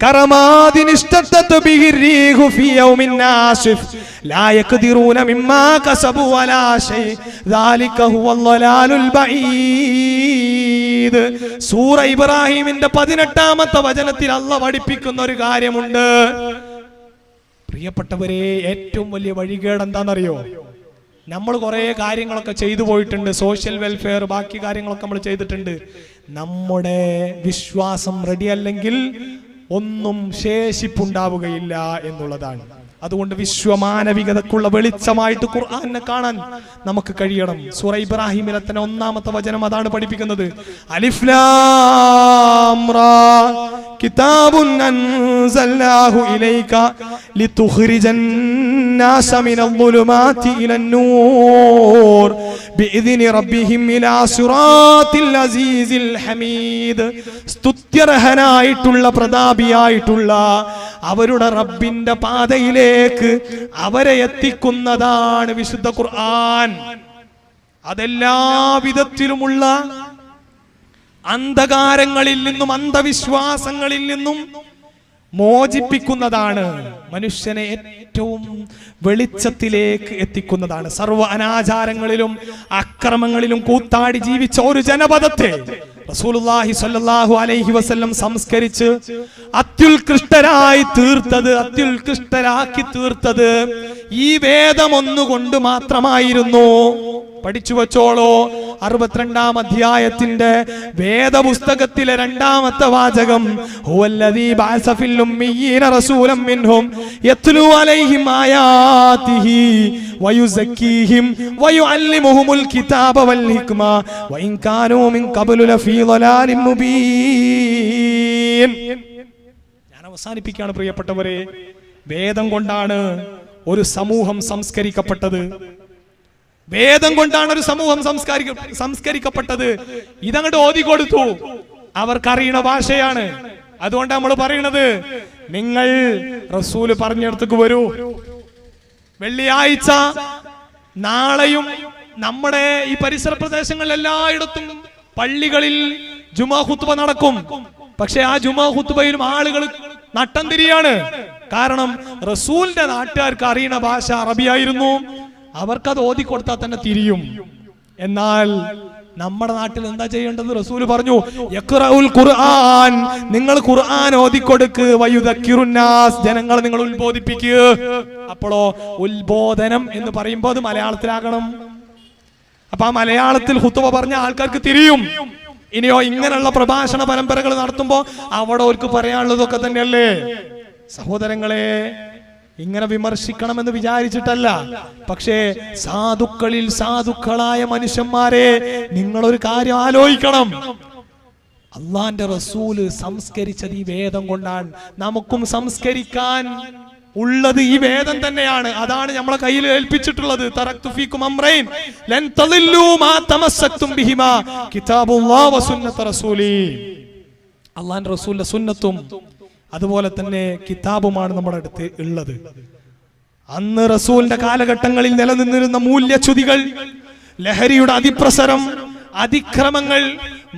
കറമാദിൻ ഇസ്തത്തത് ബിഹി റീഹു ഫീ യൗമിൻ നാസിഫ് ലാ യഖ്ദിറൂന മിമ്മാ കസബു വലാ ശൈ ദാലിക ഹുവൽ ളലാലുൽ ബഈദ്. സൂറ ഇബ്രാഹിമിന്റെ 18ാമത്തെ വചനത്തിൽ അല്ലാഹ് പഠിപ്പിക്കുന്ന ഒരു കാര്യമുണ്ട്. പ്രിയപ്പെട്ടവരെ, ഏറ്റവും വലിയ വഴികേട് എന്താണെന്നറിയോ? നമ്മൾ കുറെ കാര്യങ്ങളൊക്കെ ചെയ്തു പോയിട്ടുണ്ട്, സോഷ്യൽ വെൽഫെയർ, ബാക്കി കാര്യങ്ങളൊക്കെ നമ്മൾ ചെയ്തിട്ടുണ്ട്. നമ്മുടെ വിശ്വാസം റെഡി അല്ലെങ്കിൽ ഒന്നും ശേഷിപ്പുണ്ടാവുകയില്ല എന്നുള്ളതാണ്. അതുകൊണ്ട് വിശ്വമാനവികതക്കുള്ള വെളിച്ചമായിട്ട് ഖുർആനെ കാണാൻ നമുക്ക് കഴിയണം. സൂറ ഇബ്രാഹിമിലെ തന്നെ 1ാമത്തെ വചനം അതാണ് പഠിപ്പിക്കുന്നത്. അലിഫ് ലാം റാ കിതാബുൻ അൻസൽനാഹു ഇലൈക ലിതുഖ്രിജൻ നാസ മിനൽ ളുലുമാതി ഇലൻ നൂർ ബിഇദ്നി റബ്ബിഹിം ഇലാ സിറാത്തിൽ അസീസിൽ ഹമീദ്. സ്തുത്യർഹനായിട്ടുള്ള പ്രതാപിയായിട്ടുള്ള അവരുടെ റബ്ബിന്റെ പാതയിലേക്ക് അവരെ എത്തിക്കുന്നതാണ് വിശുദ്ധ ഖുർആൻ. അതെല്ലാ വിധത്തിലുമുള്ള അന്ധകാരങ്ങളിൽ നിന്നും അന്ധവിശ്വാസങ്ങളിൽ നിന്നും മോചിപ്പിക്കുന്നതാണ്, മനുഷ്യനെ ഏറ്റവും വെളിച്ചത്തിലേക്ക് എത്തിക്കുന്നതാണ്. സർവ്വ അനാചാരങ്ങളിലും അക്രമങ്ങളിലും കൂത്താടി ജീവിച്ച ഒരു ജനപദത്തെ റസൂലുള്ളാഹി സ്വല്ലല്ലാഹു അലൈഹി വസല്ലം സംസ്കരിച്ച് അത്യുത്കൃഷ്ടരായി തീർത്തത്, അത്യുത്കൃഷ്ടരാക്കി തീർത്തത് ഈ വേദം ഒന്നുകൊണ്ട് മാത്രമായിരുന്നു. പഠിച്ചു വച്ചോളോ. 62ാം അധ്യായത്തിന്റെ വേദപുസ്തകത്തിലെ 2ാമത്തെ വാചകം, ഹുവല്ലദീ ബഅസ ഫിൽ ഉമ്മീന റസൂലൻ മിൻഹും യത്ലൂ അലൈഹിം ആയാതിഹി വയുസക്കീഹിം വയുഅല്ലിമുഹുൽ കിതാബ വൽ ഹിക്മ വഇൻ കാനൂ മിൻ ഖബ്ലു ലഫീ ളലാലിൻ മുബീൻ. ഞാൻ അവസാനിപ്പിക്കുകയാണ് പ്രിയപ്പെട്ടവരെ. വേദം കൊണ്ടാണ് ഒരു സമൂഹം സംസ്കരിക്കപ്പെട്ടത്. വേദം കൊണ്ടാണ് ഒരു സമൂഹം സംസ്കരിക്കപ്പെട്ടത്. ഇതങ്ങോട്ട് ഓതി കൊടുത്തു, അവർക്കറിയണ ഭാഷയാണ്. അതുകൊണ്ട് നമ്മൾ പറയണത്, നിങ്ങൾ റസൂല് പറഞ്ഞിടത്തേക്ക് വരൂ. വെള്ളിയാഴ്ച നാളെയും നമ്മുടെ ഈ പരിസര പ്രദേശങ്ങളിൽ എല്ലായിടത്തും പള്ളികളിൽ ജുമാ ഖുത്ബ നടക്കും. പക്ഷെ ആ ജുമാ ഖുത്ബയിലും ആളുകൾ നട്ടം തിരിയാണ്. കാരണം റസൂലിന്റെ നാട്ടുകാർക്ക് അറിയണ ഭാഷ അറബിയായിരുന്നു. അവർക്കത് ഓതി കൊടുത്താൽ തന്നെ തിരിയും. എന്നാൽ നമ്മുടെ നാട്ടിൽ എന്താ ചെയ്യേണ്ടത്? റസൂല് പറഞ്ഞു, യഖ്റഉൽ ഖുർആൻ, നിങ്ങൾ ഖുർആൻ ഓതിക്കൊടുക്ക്, വയുദക്കിറുന്നാസ്, ജനങ്ങളെ നിങ്ങൾ ഉത്ബോധിപ്പിക്കുക. അപ്പോഴോ ഉത്ബോധനം എന്ന് പറയുമ്പോൾ അത് മലയാളത്തിലാകണം. അപ്പൊ ആ മലയാളത്തിൽ ഖുതുബ പറഞ്ഞ ആൾക്കാർക്ക് തിരിയും. ഇനിയോ ഇങ്ങനെയുള്ള പ്രഭാഷണ പരമ്പരകൾ നടത്തുമ്പോ അവിടെ അവർക്ക് പറയാനുള്ളതൊക്കെ തന്നെയല്ലേ. സഹോദരങ്ങളെ, ഇങ്ങനെ വിമർശിക്കണമെന്ന് വിചാരിച്ചിട്ടല്ല, പക്ഷേ സാധുക്കളിൽ സാധുക്കളായ മനുഷ്യന്മാരെ നിങ്ങളൊരു കാര്യം ആലോചിക്കണം. അള്ളാന്റെ റസൂല് സംസ്കരിച്ചത് ഈ വേദം കൊണ്ടാണ്. നമുക്കും സംസ്കരിക്കാൻ ഉള്ളത് ഈ വേദം തന്നെയാണ്. അതാണ് നമ്മളെ കയ്യിൽ ഏൽപ്പിച്ചിട്ടുള്ളത്. തറക്തു ഫീകും അംറൈൻ ലൻ തളില്ലു മാ തമസ്സക്തും ബിഹിമാ കിതാബുല്ലാഹി വസുന്നത റസൂലി. അള്ളാന്റെ റസൂലിന്റെ സുന്നത്തും അതുപോലെ തന്നെ കിതാബുമാണ് നമ്മുടെ അടുത്ത് ഉള്ളത്. അന്ന് റസൂലിന്റെ കാലഘട്ടങ്ങളിൽ നിലനിന്നിരുന്ന മൂല്യച്യുതികൾ, ലഹരിയുടെ അതിപ്രസരം, അതിക്രമങ്ങൾ,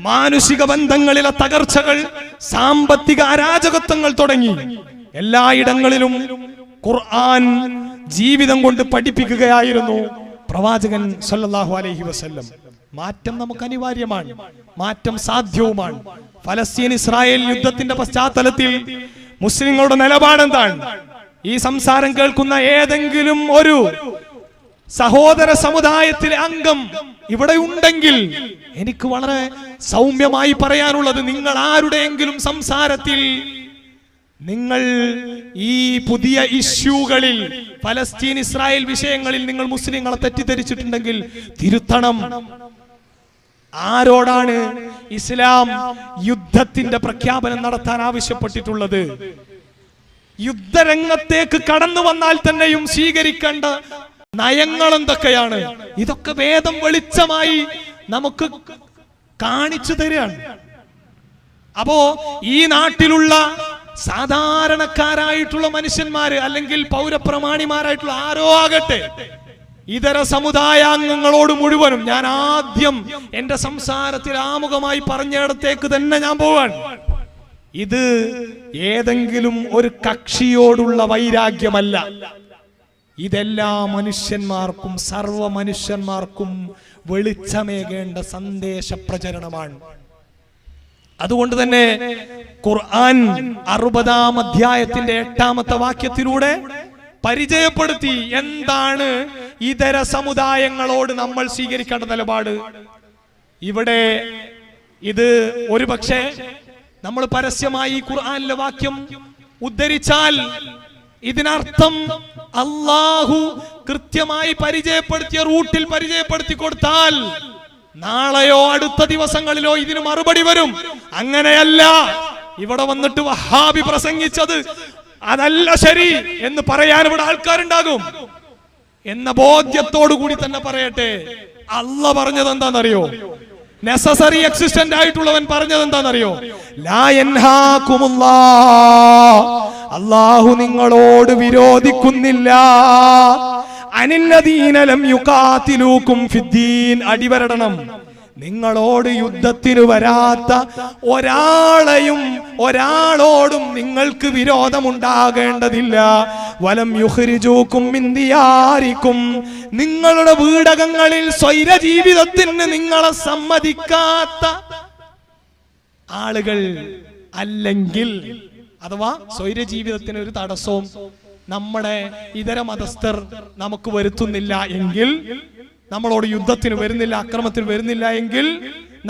മാനുഷിക ബന്ധങ്ങളിലെ തകർച്ചകൾ, സാമ്പത്തിക അരാജകത്വങ്ങൾ തുടങ്ങി എല്ലായിടങ്ങളിലും ഖുർആൻ ജീവിതം കൊണ്ട് പഠിപ്പിക്കുകയായിരുന്നു പ്രവാചകൻ സല്ലല്ലാഹു അലൈഹി വസല്ലം. മാറ്റം നമുക്ക് അനിവാര്യമാണ്, മാറ്റം സാധ്യവുമാണ്. ഫലസ്തീൻ ഇസ്രായേൽ യുദ്ധത്തിന്റെ പശ്ചാത്തലത്തിൽ മുസ്ലിങ്ങളുടെ നിലപാടെന്താണ്? ഈ സംസാരം കേൾക്കുന്ന ഏതെങ്കിലും ഒരു സഹോദര സമുദായത്തിലെ അംഗം ഇവിടെ ഉണ്ടെങ്കിൽ എനിക്ക് വളരെ സൗമ്യമായി പറയാനുള്ളത്, നിങ്ങൾ ആരുടെയെങ്കിലും സംസാരത്തിൽ നിങ്ങൾ ഈ പുതിയ ഇഷ്യൂകളിൽ, ഫലസ്തീൻ ഇസ്രായേൽ വിഷയങ്ങളിൽ നിങ്ങൾ മുസ്ലിങ്ങളെ തെറ്റിദ്ധരിച്ചിട്ടുണ്ടെങ്കിൽ തിരുത്തണം. ആരോടാണ് ഇസ്ലാം യുദ്ധത്തിന്റെ പ്രഖ്യാപനം നടത്താൻ ആവശ്യപ്പെട്ടിട്ടുള്ളത്? യുദ്ധരംഗത്തേക്ക് കടന്നു വന്നാൽ തന്നെയും സ്വീകരിക്കേണ്ട നയങ്ങൾ എന്തൊക്കെയാണ്? ഇതൊക്കെ വേദം വെളിച്ചമായി നമുക്ക് കാണിച്ചു തരികയാണ്. അപ്പോ ഈ നാട്ടിലുള്ള സാധാരണക്കാരായിട്ടുള്ള മനുഷ്യന്മാര് അല്ലെങ്കിൽ പൗരപ്രമാണിമാരായിട്ടുള്ള ആരോ ആകട്ടെ, ഇതര സമുദായാംഗങ്ങളോട് മുഴുവനും ഞാൻ ആദ്യം എന്റെ സംസാരത്തിൽ ആമുഖമായി പറഞ്ഞിടത്തേക്ക് തന്നെ ഞാൻ പോവാൻ. ഇത് ഏതെങ്കിലും ഒരു കക്ഷിയോടുള്ള വൈരാഗ്യമല്ല. ഇതെല്ലാ മനുഷ്യന്മാർക്കും, സർവ മനുഷ്യന്മാർക്കും വെളിച്ചമേകേണ്ട സന്ദേശ പ്രചരണമാണ്. അതുകൊണ്ട് തന്നെ ഖുർആൻ 60-ാം അധ്യായത്തിന്റെ 8-ാമത്തെ വാക്യത്തിലൂടെ പരിചയപ്പെടുത്തി എന്താണ് ഇതര സമുദായങ്ങളോട് നമ്മൾ സ്വീകരിക്കേണ്ട നിലപാട്. ഇവിടെ ഇത് ഒരു പക്ഷേ നമ്മൾ പരസ്യമായി ഖുർആനിലെ വാക്യം ഉദ്ധരിച്ചാൽ ഇതിനർത്ഥം അല്ലാഹു കൃത്യമായി പരിചയപ്പെടുത്തിയ റൂട്ടിൽ പരിചയപ്പെടുത്തി കൊടുത്താൽ നാളെയോ അടുത്ത ദിവസങ്ങളിലോ ഇതിന് മറുപടി വരും. അങ്ങനെയല്ല. ഇവിടെ വന്നിട്ട് വഹാബി പ്രസംഗിച്ചത് അതല്ല ശരി എന്ന് പറയാൻ ഇവിടെ ആൾക്കാരുണ്ടാകും എന്ന ബോധ്യത്തോടു കൂടി തന്നെ പറയട്ടെ. അല്ലാഹ് പറഞ്ഞത് എന്താണെന്നറിയോ? നെസസറി എക്സിസ്റ്റന്റ് ആയിട്ടുള്ളവൻ പറഞ്ഞത് എന്താണെന്നറിയോ? ലാ യൻഹാകുമുല്ലാഹ്, അല്ലാഹു നിങ്ങളോട് വിരോധിക്കുന്നില്ല. അനില്ലദീന ലം യുഖാതിലൂകും ഫിദ്ദീൻ, അടിവരടണം. നിങ്ങളോട് യുദ്ധത്തിന് വരാത്ത ഒരാളോടും നിങ്ങൾക്ക് വിരോധമുണ്ടാകേണ്ടതില്ല. വലം യുഖ്രിജൂകും മിൻ ദിയാരിക്കും, നിങ്ങളുടെ വീടകങ്ങളിൽ സ്വൈര ജീവിതത്തിന് നിങ്ങളെ സമ്മതിക്കാത്ത ആളുകൾ അല്ലെങ്കിൽ, അഥവാ സ്വൈര ജീവിതത്തിന് ഒരു തടസ്സവും നമ്മുടെ ഇതര മതസ്ഥർ നമുക്ക് വരുത്തുന്നില്ല എങ്കിൽ, നമ്മളോട് യുദ്ധത്തിന് വരുന്നില്ല, അക്രമത്തിന് വരുന്നില്ല എങ്കിൽ,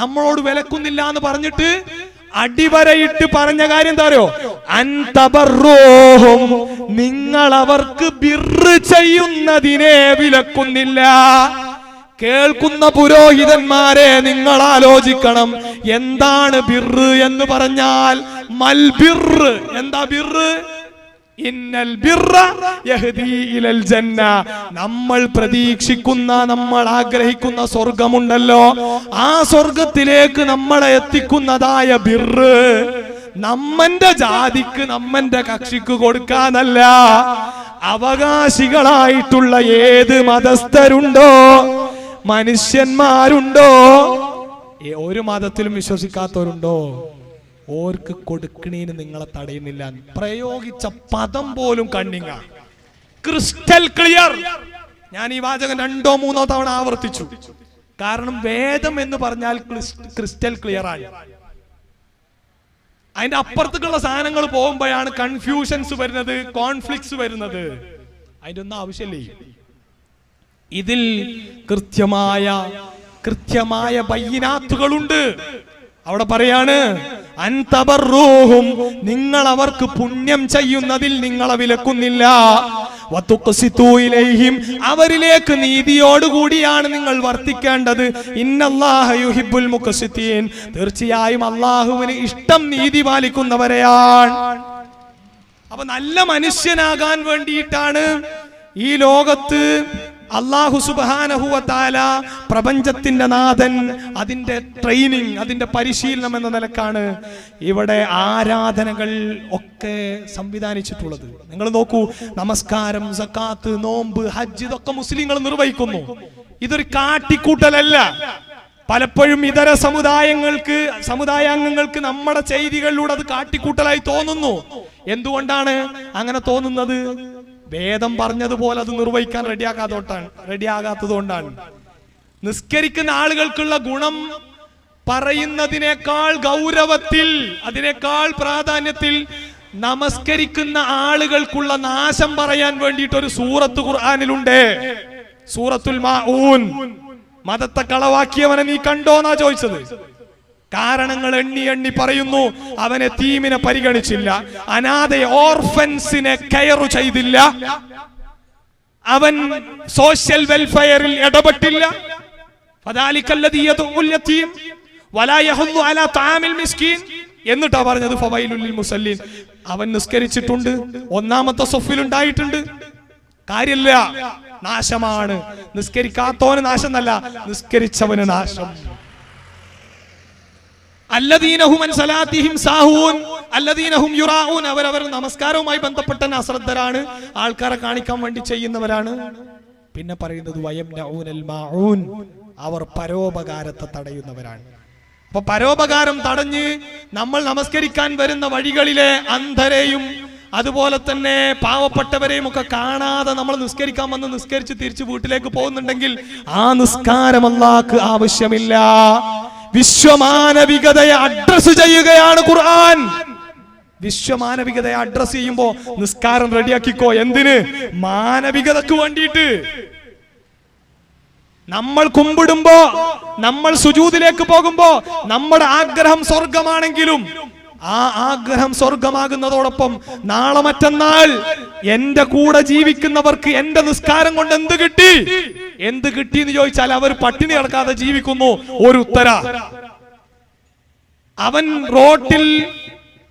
നമ്മളോട് വിലക്കുന്നില്ല എന്ന് പറഞ്ഞിട്ട് അടിവരയിട്ട് പറഞ്ഞ കാര്യം എന്താ അറിയോ? അൻതബറൂഹും, നിങ്ങൾ അവർക്ക് ബിർറ് ചെയ്യുന്നതിനെ വിലക്കുന്നില്ല. കേൾക്കുന്ന പുരോഹിതന്മാരെ നിങ്ങൾ ആലോചിക്കണം, എന്താണ് ബിർറ് എന്ന് പറഞ്ഞാൽ? മൽ ബിർറ്, എന്താ ബിർറ്? ഇന്നൽ ബിർറ യഹ്ദീ ഇലൽ ജന്ന, നമ്മൾ പ്രതീക്ഷിക്കുന്ന, നമ്മൾ ആഗ്രഹിക്കുന്ന സ്വർഗമുണ്ടല്ലോ, ആ സ്വർഗത്തിലേക്ക് നമ്മളെ എത്തിക്കുന്നതായ ബിർറ് നമ്മന്റെ ജാതിക്ക്, നമ്മന്റെ കക്ഷിക്ക് കൊടുക്കാനല്ല. അവകാശികളായിട്ടുള്ള ഏത് മതസ്ഥരുണ്ടോ, മനുഷ്യന്മാരുണ്ടോ, ഒരു മതത്തിലും വിശ്വസിക്കാത്തവരുണ്ടോ, ഓർക്ക് കൊടുക്കണീന് നിങ്ങളെ തടയുന്നില്ല. പ്രയോഗിച്ച പദം പോലും കണ്ണിങ്ങ, ക്രിസ്റ്റൽ ക്ലിയർ. ഞാൻ ഈ വാചകം 2-3 തവണ ആവർത്തിച്ചു. കാരണം വേദം എന്ന് പറഞ്ഞാൽ ക്രിസ്റ്റൽ ക്ലിയർ ആണ്. അതിന്റെ അപ്പുറത്തേക്കുള്ള സാധനങ്ങൾ പോകുമ്പോഴാണ് കൺഫ്യൂഷൻസ് വരുന്നത്, കോൺഫ്ലിക്ട്സ് വരുന്നത്. അതിന്റെ ഒന്നും ആവശ്യമില്ലേ. ഇതിൽ കൃത്യമായ ബയ്യിനാത്തുകളുണ്ട്. അവിടെ പറയാണ് അൻതബറൂഹും, നിങ്ങൾ അവർക്ക് പുണ്യം ചെയ്യുന്നതിൽ നിങ്ങളെ വിലക്കുന്നില്ല. വതുഖ്സിതു ഇലൈഹിം, അവരിലേക്ക് നീതിയോടുകൂടിയാണ് നിങ്ങൾ വർത്തിക്കേണ്ടത്. ഇന്നല്ലാഹ യുഹിബ്ബുൽ മുഖ്സിതീൻ, തീർച്ചയായും അല്ലാഹുവിന് ഇഷ്ടം നീതി പാലിക്കുന്നവരെയാണ്. അപ്പൊ നല്ല മനുഷ്യനാകാൻ വേണ്ടിയിട്ടാണ് ഈ ലോകത്ത് അല്ലാഹു സുബ്ഹാനഹു വ തആല, പ്രപഞ്ചത്തിന്റെ നാഥൻ, അതിന്റെ ട്രെയിനിങ്, അതിന്റെ പരിശീലനം എന്ന നിലക്കാണ് ഇവിടെ ആരാധനകൾ ഒക്കെ സംവിധാനിച്ചിട്ടുള്ളത്. നിങ്ങൾ നോക്കൂ, നമസ്കാരം, സക്കാത്ത്, നോമ്പ്, ഹജ്ജ്, ഇതൊക്കെ മുസ്ലിങ്ങൾ നിർവഹിക്കുന്നു. ഇതൊരു കാട്ടിക്കൂട്ടലല്ല. പലപ്പോഴും ഇതര സമുദായാംഗങ്ങൾക്ക് നമ്മുടെ ചെയ്തികളിലൂടെ അത് കാട്ടിക്കൂട്ടലായി തോന്നുന്നു. എന്തുകൊണ്ടാണ് അങ്ങനെ തോന്നുന്നത്? വേദം പറഞ്ഞതുപോലെ അത് നിർവഹിക്കാൻ റെഡിയാകാത്തതുകൊണ്ടാണ്. നിസ്കരിക്കുന്ന ആളുകൾക്കുള്ള ഗുണം പറയുന്നതിനേക്കാൾ ഗൗരവത്തിൽ, അതിനേക്കാൾ പ്രാധാന്യത്തിൽ നമസ്കരിക്കുന്ന ആളുകൾക്കുള്ള നാശം പറയാൻ വേണ്ടിയിട്ട് ഒരു സൂറത്ത് ഖുർആനിലുണ്ട്. സൂറത്തുൽ മാഊൻ. മതത്തെ കളവാക്കിയവനെ നീ കണ്ടോന്നാ ചോദിച്ചത്. കാരണങ്ങൾ എണ്ണി പറയുന്നു. അവനെ യതീമിനെ പരിഗണിച്ചില്ല, അനാഥയെ ഓർഫൻസിനെ കെയർ ചെയ്തില്ല, അവൻ സോഷ്യൽ വെൽഫെയറിൽ ഇടപെട്ടില്ല. ഫദാലികല്ലദീ യദഉൽ യതീം വലാ യഹുദ്ദു അലാ തആമിൽ മിസ്കീൻ എന്നിട്ടാ പറഞ്ഞത് ഫവൈലുൽ ലിൽ മുസല്ലീൻ. അവൻ നിസ്കരിച്ചിട്ടുണ്ട്, ഒന്നാമത്തെ സഫിൽ ഉണ്ടായിട്ടുണ്ട്, കാര്യമില്ല, നാശമാണ്. നിസ്കരിക്കാത്തവന് നാശം എന്നല്ല, നിസ്കരിച്ചവന് നാശം. അല്ലദീനഹും അൻ സലാത്തിഹിം സാഹൂൻ അല്ലദീനഹും യുറാഊൻ, അവരവർ നമസ്കാരവുമായി ബന്ധപ്പെട്ട അശ്രദ്ധരാണ്, ആൾക്കാരെ കാണിക്കാൻ വേണ്ടി ചെയ്യുന്നവരാണ്. പിന്നെ പറയുന്നത് വയംനഊനൽ മാഊൻ, അവർ പരോപകാരത്തെ തടയുന്നവരാണ്. അപ്പൊ പരോപകാരം തടഞ്ഞ് നമ്മൾ നമസ്കരിക്കാൻ വരുന്ന വഴികളിലെ അന്ധരെയും അതുപോലെ തന്നെ പാവപ്പെട്ടവരെയും ഒക്കെ കാണാതെ നമ്മൾ നിസ്കരിക്കാൻ വന്ന് നിസ്കരിച്ച് തിരിച്ച് വീട്ടിലേക്ക് പോകുന്നുണ്ടെങ്കിൽ ആ നിസ്കാരം അല്ലാഹുവിന് ആവശ്യമില്ല. വിശ്വമാനവികതയെ അഡ്രസ് ചെയ്യുകയാണ് ഖുർആൻ. വിശ്വമാനവികതയെ അഡ്രസ് ചെയ്യുമ്പോ നിസ്കാരം റെഡിയാക്കിക്കോ. എന്തിന്? മാനവികതക്ക് വേണ്ടിയിട്ട്. നമ്മൾ കുമ്പിടുമ്പോ, നമ്മൾ സുജൂദിലേക്ക് പോകുമ്പോ നമ്മുടെ ആഗ്രഹം സ്വർഗമാണെങ്കിലും ആ ആഗ്രഹം സ്വർഗമാകുന്നതോടൊപ്പം നാളെ മറ്റന്നാൾ എന്റെ കൂടെ ജീവിക്കുന്നവർക്ക് എന്റെ നിസ്കാരം കൊണ്ട് എന്ത് കിട്ടി എന്ന് ചോദിച്ചാൽ അവർ പട്ടിണി കിടക്കാതെ ജീവിക്കുന്നു. ഒരു ഉത്തര. അവൻ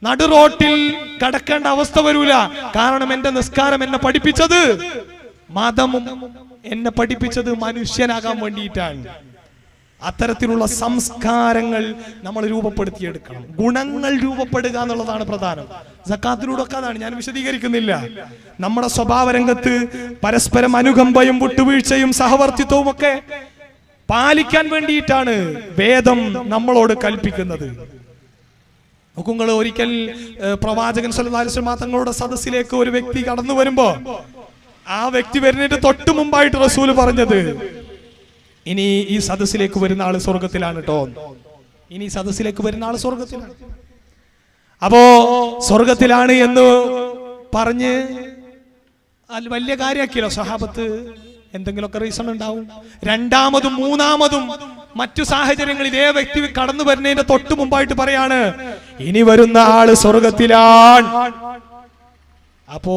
നടു റോട്ടിൽ കിടക്കേണ്ട അവസ്ഥ വരൂല. കാരണം എന്റെ നിസ്കാരം എന്നെ പഠിപ്പിച്ചത്, മതം എന്നെ പഠിപ്പിച്ചത് മനുഷ്യനാകാൻ വേണ്ടിയിട്ടാണ്. അത്തരത്തിലുള്ള സംസ്കാരങ്ങൾ നമ്മൾ രൂപപ്പെടുത്തിയെടുക്കണം. ഗുണങ്ങൾ രൂപപ്പെടുക എന്നുള്ളതാണ് പ്രധാനം. സക്കാത്തിലൂടെ ഒക്കെ അതാണ്, ഞാൻ വിശദീകരിക്കുന്നില്ല. നമ്മുടെ സ്വഭാവ രംഗത്ത് പരസ്പരം അനുകമ്പയും വിട്ടുവീഴ്ചയും സഹവർത്തിത്വവും ഒക്കെ പാലിക്കാൻ വേണ്ടിയിട്ടാണ് വേദം നമ്മളോട് കൽപ്പിക്കുന്നത്. നോക്കുങ്ങൾ, ഒരിക്കൽ പ്രവാചകൻ സല്ലല്ലാഹു അലൈഹി വസല്ലം തങ്ങളുടെ സദസ്സിലേക്ക് ഒരു വ്യക്തി കടന്നു വരുമ്പോ ആ വ്യക്തി വരുന്നതിന്റെ തൊട്ട് മുമ്പായിട്ട് റസൂൽ പറഞ്ഞത്, ഇനി ഈ സദസ്സിലേക്ക് വരുന്ന ആള് സ്വർഗത്തിലാണ് കേട്ടോ. ഇനി സദസ്സിലേക്ക് വരുന്ന ആള് സ്വർഗത്തിലാണ്. അപ്പോ സ്വർഗത്തിലാണ് എന്ന് പറഞ്ഞ് വലിയ കാര്യമാക്കിയല്ലോ സഹാബത്ത്. എന്തെങ്കിലുമൊക്കെ റീസൺ ഉണ്ടാവും. രണ്ടാമതും മൂന്നാമതും മറ്റു സാഹചര്യങ്ങളിൽ ഇതേ വ്യക്തി കടന്നു വരുന്നതിന്റെ തൊട്ട് മുമ്പായിട്ട് പറയാണ്, ഇനി വരുന്ന ആള് സ്വർഗത്തിലാണ്. അപ്പോ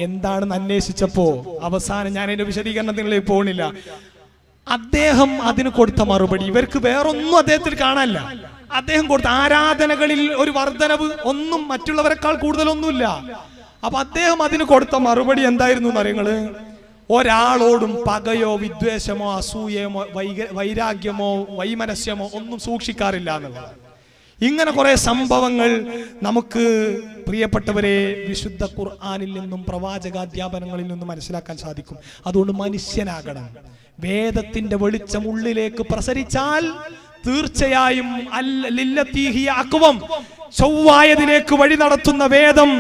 എന്താണെന്ന് അന്വേഷിച്ചപ്പോ അവസാനം, ഞാൻ അതിന്റെ വിശദീകരണത്തിൽ പോണില്ല, അദ്ദേഹം അതിന് കൊടുത്ത മറുപടി, ഇവർക്ക് വേറൊന്നും അദ്ദേഹത്തിൽ കാണാനില്ല. അദ്ദേഹം കൊടുത്ത ആരാധനകളിൽ ഒരു വർധനവ് ഒന്നും മറ്റുള്ളവരെക്കാൾ കൂടുതലൊന്നുമില്ല. അപ്പൊ അദ്ദേഹം അതിന് കൊടുത്ത മറുപടി എന്തായിരുന്നു എന്നറിയങ്ങള്? ഒരാളോടും പകയോ വിദ്വേഷമോ അസൂയമോ വൈരാഗ്യമോ വൈമനസ്യമോ ഒന്നും സൂക്ഷിക്കാറില്ല എന്നുള്ളത്. ഇങ്ങനെ കുറെ സംഭവങ്ങൾ നമുക്ക് പ്രിയപ്പെട്ടവരെ വിശുദ്ധ ഖുർആനിൽ നിന്നും പ്രവാചകാധ്യാപനങ്ങളിൽ നിന്നും മനസ്സിലാക്കാൻ സാധിക്കും. അതുകൊണ്ട് മനുഷ്യനാകണം. വേദത്തിന്റെ വെളിച്ചം ഉള്ളിലേക്ക് പ്രസരിച്ചാൽ തീർച്ചയായും ചൊവ്വായതിലേക്ക് വഴി നടത്തുന്ന വേദം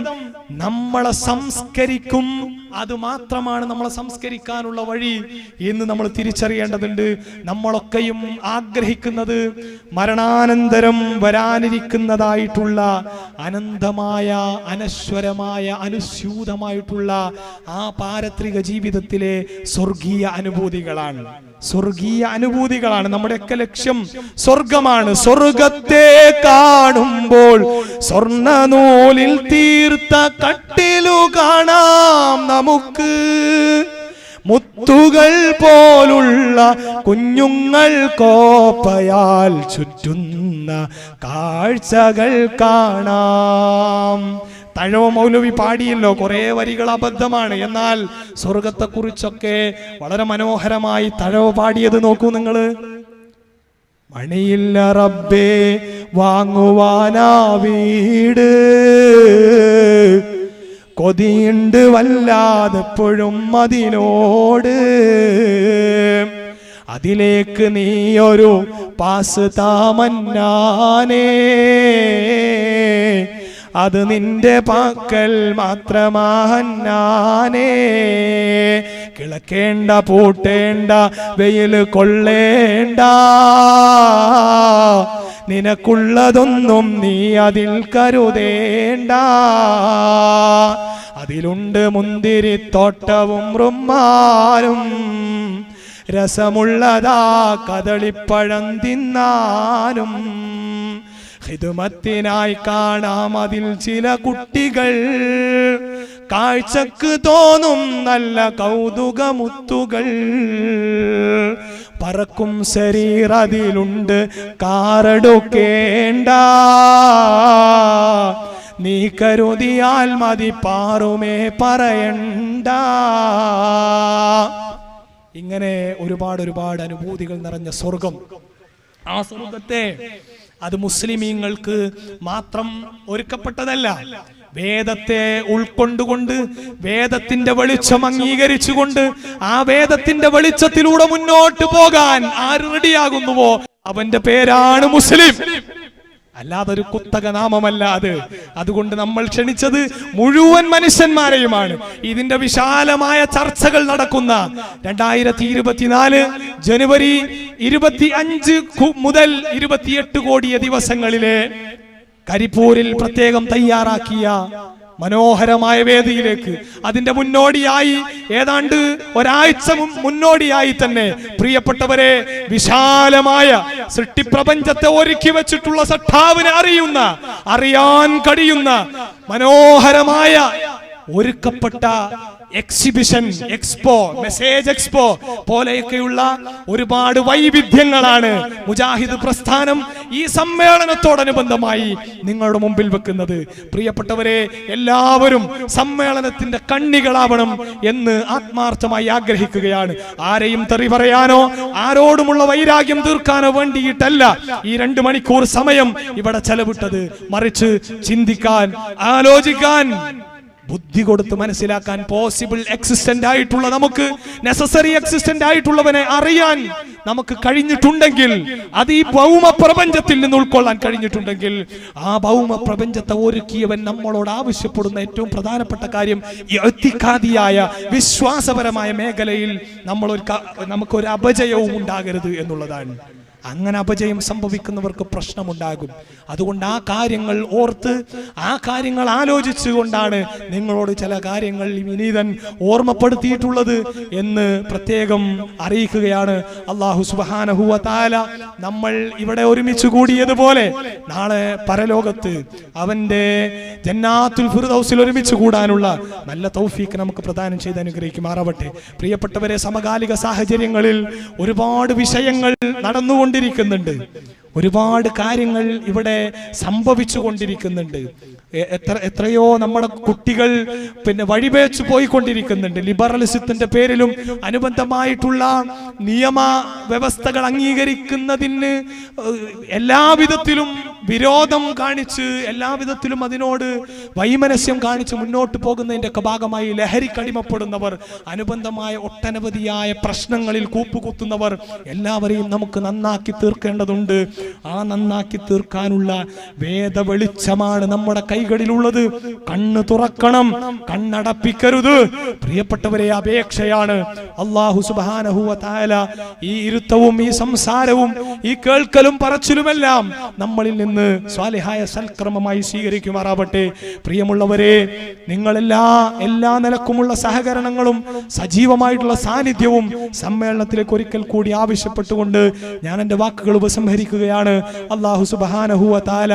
നമ്മളെ സംസ്കരിക്കും, അത് മാത്രമാണ് നമ്മളെ സംസ്കരിക്കാനുള്ള വഴി എന്ന് നമ്മൾ തിരിച്ചറിയേണ്ടതുണ്ട്. നമ്മളൊക്കെയും ആഗ്രഹിക്കുന്നത് മരണാനന്തരം വരാനിരിക്കുന്നതായിട്ടുള്ള അനന്തമായ, അനശ്വരമായ, അനുസ്യൂതമായിട്ടുള്ള ആ പാരത്രിക ജീവിതത്തിലെ സ്വർഗീയ അനുഭൂതികളാണ്. സ്വർഗീയ അനുഭൂതികളാണ് നമ്മുടെയൊക്കെ ലക്ഷ്യം. സ്വർഗമാണ്. സ്വർഗത്തെ കാണുമ്പോൾ സ്വർണ്ണനൂലിൽ തീർത്ത കട്ടിലു കാണാം നമുക്ക്. മുത്തുകൾ പോലുള്ള കുഞ്ഞുങ്ങൾ കോപ്പയാൽ ചുറ്റുന്ന കാഴ്ചകൾ കാണാം. തഴവ മൗലവി പാടിയല്ലോ, കുറെ വരികൾ അബദ്ധമാണ്. എന്നാൽ സ്വർഗത്തെ കുറിച്ചൊക്കെ വളരെ മനോഹരമായി തഴവ പാടിയത് നോക്കൂ നിങ്ങൾ. മണിയില്ല റബ്ബേ വാങ്ങുവാനാ വീട്, കൊതിയുണ്ട് വല്ലാതെപ്പോഴും അതിനോട്. അതിലേക്ക് നീയൊരു പാസ് താമന്നാനേ, അത് നിന്റെ പാക്കൽ മാത്രമാഹന്നാനേ. കിളക്കേണ്ട, പൂട്ടേണ്ട, വെയിൽ കൊള്ളേണ്ട, നിനക്കുള്ളതൊന്നും നീ അതിൽ കരുതേണ്ട. അതിലുണ്ട് മുന്തിരിത്തോട്ടവും റുമ്മാനും, രസമുള്ളതാ കദളിപ്പഴം തിന്നാനും. ഹിദ്മത്തിനായി കാണാം അതിൽ ചില കുട്ടികൾ, കാഴ്ചക്ക് തോന്നും നല്ല കൗതുകമുത്തുകൾ. പറക്കും ശരീർ അതിലുണ്ട് കാറെടുക്കേണ്ട, നീ കരുതിയാൽ മതി പാറുമേ പറയണ്ട. ഇങ്ങനെ ഒരുപാട് ഒരുപാട് അനുഭൂതികൾ നിറഞ്ഞ സ്വർഗം. ആ സ്വർഗത്തെ അത് മുസ്ലിമീങ്ങൾക്ക് മാത്രം ഒരുക്കപ്പെട്ടതല്ല. വേദത്തെ ഉൾക്കൊണ്ടുകൊണ്ട്, വേദത്തിന്റെ വെളിച്ചം അംഗീകരിച്ചുകൊണ്ട്, ആ വേദത്തിന്റെ വെളിച്ചത്തിലൂടെ മുന്നോട്ട് പോകാൻ ആര് റെഡിയാകുന്നുവോ അവന്റെ പേരാണ് മുസ്ലിം. അല്ലാതെ ഒരു കുത്തക നാമമല്ല അത്. അതുകൊണ്ട് നമ്മൾ ക്ഷണിച്ചത് മുഴുവൻ മനുഷ്യന്മാരെയുമാണ്. ഇതിന്റെ വിശാലമായ ചർച്ചകൾ നടക്കുന്ന 2024 ജനുവരി 25 മുതൽ 28 കോടിയ ദിവസങ്ങളിലെ കരിപ്പൂരിൽ പ്രത്യേകം തയ്യാറാക്കിയ മനോഹരമായ വേദിയിലേക്ക്, അതിന്റെ മുന്നോടിയായി ഏതാണ്ട് ഒരാഴ്ച മുന്നോടിയായി തന്നെ പ്രിയപ്പെട്ടവരെ, വിശാലമായ സൃഷ്ടിപ്രപഞ്ചത്തെ ഒരുക്കി വെച്ചിട്ടുള്ള സട്ടാവിനെ അറിയാൻ കഴിയുന്ന മനോഹരമായ ഒരുക്കപ്പെട്ട എക്സിബിഷൻ, എക്സ്പോ, മെസ്സേജ് എക്സ്പോ പോലെയൊക്കെയുള്ള ഒരുപാട് വൈവിധ്യങ്ങളാണ് മുജാഹിദ് പ്രസ്ഥാനം ഈ സമ്മേളനത്തോടനുബന്ധമായി നിങ്ങളുടെ മുമ്പിൽ വെക്കുന്നത്. പ്രിയപ്പെട്ടവരെ, എല്ലാവരും സമ്മേളനത്തിന്റെ കണ്ണികളാവണം എന്ന് ആത്മാർത്ഥമായി ആഗ്രഹിക്കുകയാണ്. ആരെയും തെറി പറയാനോ ആരോടുമുള്ള വൈരാഗ്യം തീർക്കാനോ വേണ്ടിയിട്ടല്ല ഈ 2 മണിക്കൂർ സമയം ഇവിടെ ചെലവിട്ടത്. മറിച്ച് ചിന്തിക്കാൻ, ആലോചിക്കാൻ, ബുദ്ധി കൊടുത്ത് മനസ്സിലാക്കാൻ, പോസിബിൾ എക്സിസ്റ്റന്റ് ആയിട്ടുള്ള നമുക്ക്, നെസസറി എക്സിസ്റ്റന്റ് ആയിട്ടുള്ളവനെ അറിയാൻ നമുക്ക് കഴിഞ്ഞിട്ടുണ്ടെങ്കിൽ, അത് ഈ ഭൗമ പ്രപഞ്ചത്തിൽ നിന്ന് ഉൾക്കൊള്ളാൻ കഴിഞ്ഞിട്ടുണ്ടെങ്കിൽ, ആ ഭൗമ പ്രപഞ്ചത്തെ ഒരുക്കിയവൻ നമ്മളോട് ആവശ്യപ്പെടുന്ന ഏറ്റവും പ്രധാനപ്പെട്ട കാര്യം ഇഅ്തിഖാദിയായ വിശ്വാസപരമായ മേഖലയിൽ നമുക്കൊരു അപജയവും ഉണ്ടാകരുത് എന്നുള്ളതാണ്. അങ്ങനെ അപജയം സംഭവിക്കുന്നവർക്ക് പ്രശ്നമുണ്ടാകും. അതുകൊണ്ട് ആ കാര്യങ്ങൾ ഓർത്ത്, ആ കാര്യങ്ങൾ ആലോചിച്ചുകൊണ്ടാണ് നിങ്ങളോട് ചില കാര്യങ്ങൾ വിനീതൻ ഓർമ്മപ്പെടുത്തിയിട്ടുള്ളത് എന്ന് പ്രത്യേകം അറിയിക്കുകയാണ്. അല്ലാഹു സുബ്ഹാനഹു വ തആല നമ്മൾ ഇവിടെ ഒരുമിച്ച് കൂടിയതുപോലെ നാളെ പരലോകത്ത് അവന്റെ ജന്നാത്തുൽ ഫിർദൗസിൽ ഒരുമിച്ച് കൂടാനുള്ള നല്ല തൗഫീഖ് നമുക്ക് പ്രദാനം ചെയ്ത് അനുഗ്രഹിക്കുമാറാവട്ടെ. പ്രിയപ്പെട്ടവരെ, സമകാലിക സാഹചര്യങ്ങളിൽ ഒരുപാട് വിഷയങ്ങൾ നടന്നുകൊണ്ടിരിക്കുന്നുണ്ട്. ഒരുപാട് കാര്യങ്ങൾ ഇവിടെ സംഭവിച്ചു കൊണ്ടിരിക്കുന്നുണ്ട്. എത്രയോ നമ്മുടെ കുട്ടികൾ വഴിപേച്ചു പോയിക്കൊണ്ടിരിക്കുന്നുണ്ട്. ലിബറലിസത്തിന്റെ പേരിലും അനുബന്ധമായിട്ടുള്ള നിയമ വ്യവസ്ഥകൾ അംഗീകരിക്കുന്നതിന് എല്ലാവിധത്തിലും വിരോധം കാണിച്ച്, എല്ലാവിധത്തിലും അതിനോട് വൈമനസ്യം കാണിച്ച് മുന്നോട്ട് പോകുന്നതിന്റെ ഒക്കെ ഭാഗമായി ലഹരിക്കടിമപ്പെടുന്നവർ, അനുബന്ധമായ ഒട്ടനവധിയായ പ്രശ്നങ്ങളിൽ കൂപ്പുകുത്തുന്നവർ, എല്ലാവരെയും നമുക്ക് നന്നാക്കി തീർക്കേണ്ടതുണ്ട്. ആ നന്നാക്കി തീർക്കാനുള്ള വേദ വെളിച്ചമാണ് നമ്മുടെ കൈകളിലുള്ളത്. കണ്ണ് തുറക്കണം, കണ്ണടപ്പിക്കരുത്. പ്രിയപ്പെട്ടവരെ, അപേക്ഷയാണ്. അല്ലാഹു സുബ്ഹാനഹു വ തആല ഈ ഇരുത്തവും ഈ സംസാരവും ഈ കേൾക്കലും പറച്ചിലുമെല്ലാം നമ്മളിൽ നിന്ന് സ്വാലിഹായ സൽക്രമമായി സ്വീകരിക്കുമാറാവട്ടെ. പ്രിയമുള്ളവരെ, നിങ്ങളെല്ലാ നിലക്കുമുള്ള സഹകരണങ്ങളും സജീവമായിട്ടുള്ള സാന്നിധ്യവും സമ്മേളനത്തിലേക്ക് ഒരിക്കൽ കൂടി ആവശ്യപ്പെട്ടുകൊണ്ട് ഞാൻ എൻ്റെ വാക്കുകൾ ഉപസംഹരിക്കുകയാണ്. അല്ലാഹു സുബ്ഹാനഹു വ തആല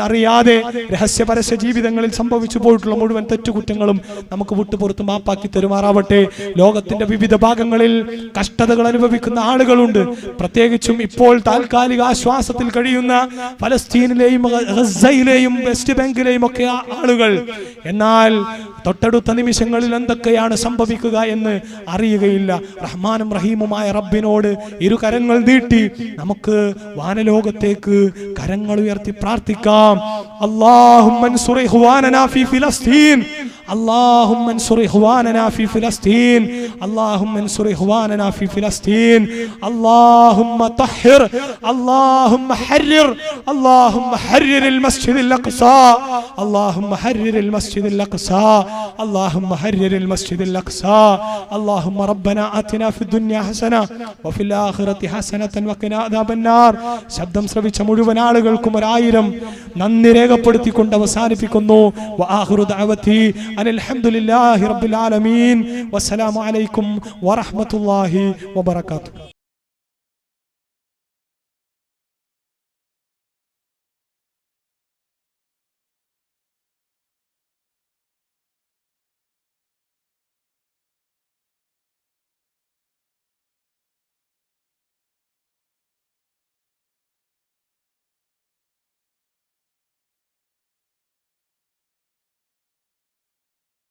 അറിയാതെ രഹസ്യ പരസ്യ ജീവിതങ്ങളിൽ സംഭവിച്ചു പോയിട്ടുള്ള മുഴുവൻ തെറ്റുകുറ്റങ്ങളും നമുക്ക് വിട്ടുപുറത്ത് മാപ്പാക്കി തരുമാറാവട്ടെ. ലോകത്തിന്റെ വിവിധ ഭാഗങ്ങളിൽ കഷ്ടതകൾ അനുഭവിക്കുന്ന ആളുകളുണ്ട്. പ്രത്യേകിച്ചും ഇപ്പോൾ താൽക്കാലിക ആശ്വാസത്തിൽ കഴിയുന്ന ഫലസ്തീനിലെയും ഗസയിലെയും വെസ്റ്റ് ബാങ്കിലെയും ഒക്കെ ആളുകൾ. എന്നാൽ തൊട്ടടുത്ത നിമിഷങ്ങളിൽ എന്തൊക്കെയാണ് സംഭവിക്കുക എന്ന് അറിയുകയില്ല. റഹ്മാനും റഹീമുമായ റബ്ബിനോട് ഇരുകരങ്ങൾ നീട്ടി നമുക്ക് വാനലോകത്തേക്ക് കരങ്ങൾ ഉയർത്തി പ്രാർത്ഥിക്കാം. അല്ലാഹുമ്മ അൻസുർ ഇഖ്വാനനാ ഫീ ഫിലസ്തീൻ, اللهم انصر إخواننا في فلسطين، اللهم انصر إخواننا في فلسطين، اللهم طهر، اللهم حرر، اللهم حرر المسجد الأقصى، اللهم حرر المسجد الأقصى، اللهم حرر المسجد الأقصى. اللهم ربنا آتنا في الدنيا حسنة وفي الآخرة حسنة وقنا عذاب النار. ശബ്ദം ശ്രവിച്ച മുഴുവൻ ആളുകൾക്കും 1000 നന്ദി രേഖപ്പെടുത്തിക്കൊണ്ട് അവസാനിപ്പിക്കുന്നു. വആഖിറു ദഅവതി അൽഹംദുലില്ലാഹി റബ്ബിൽ ആലമീൻ. വസ്സലാമു അലൈക്കും വറഹ്മത്തുള്ളാഹി വബറകാതുഹു.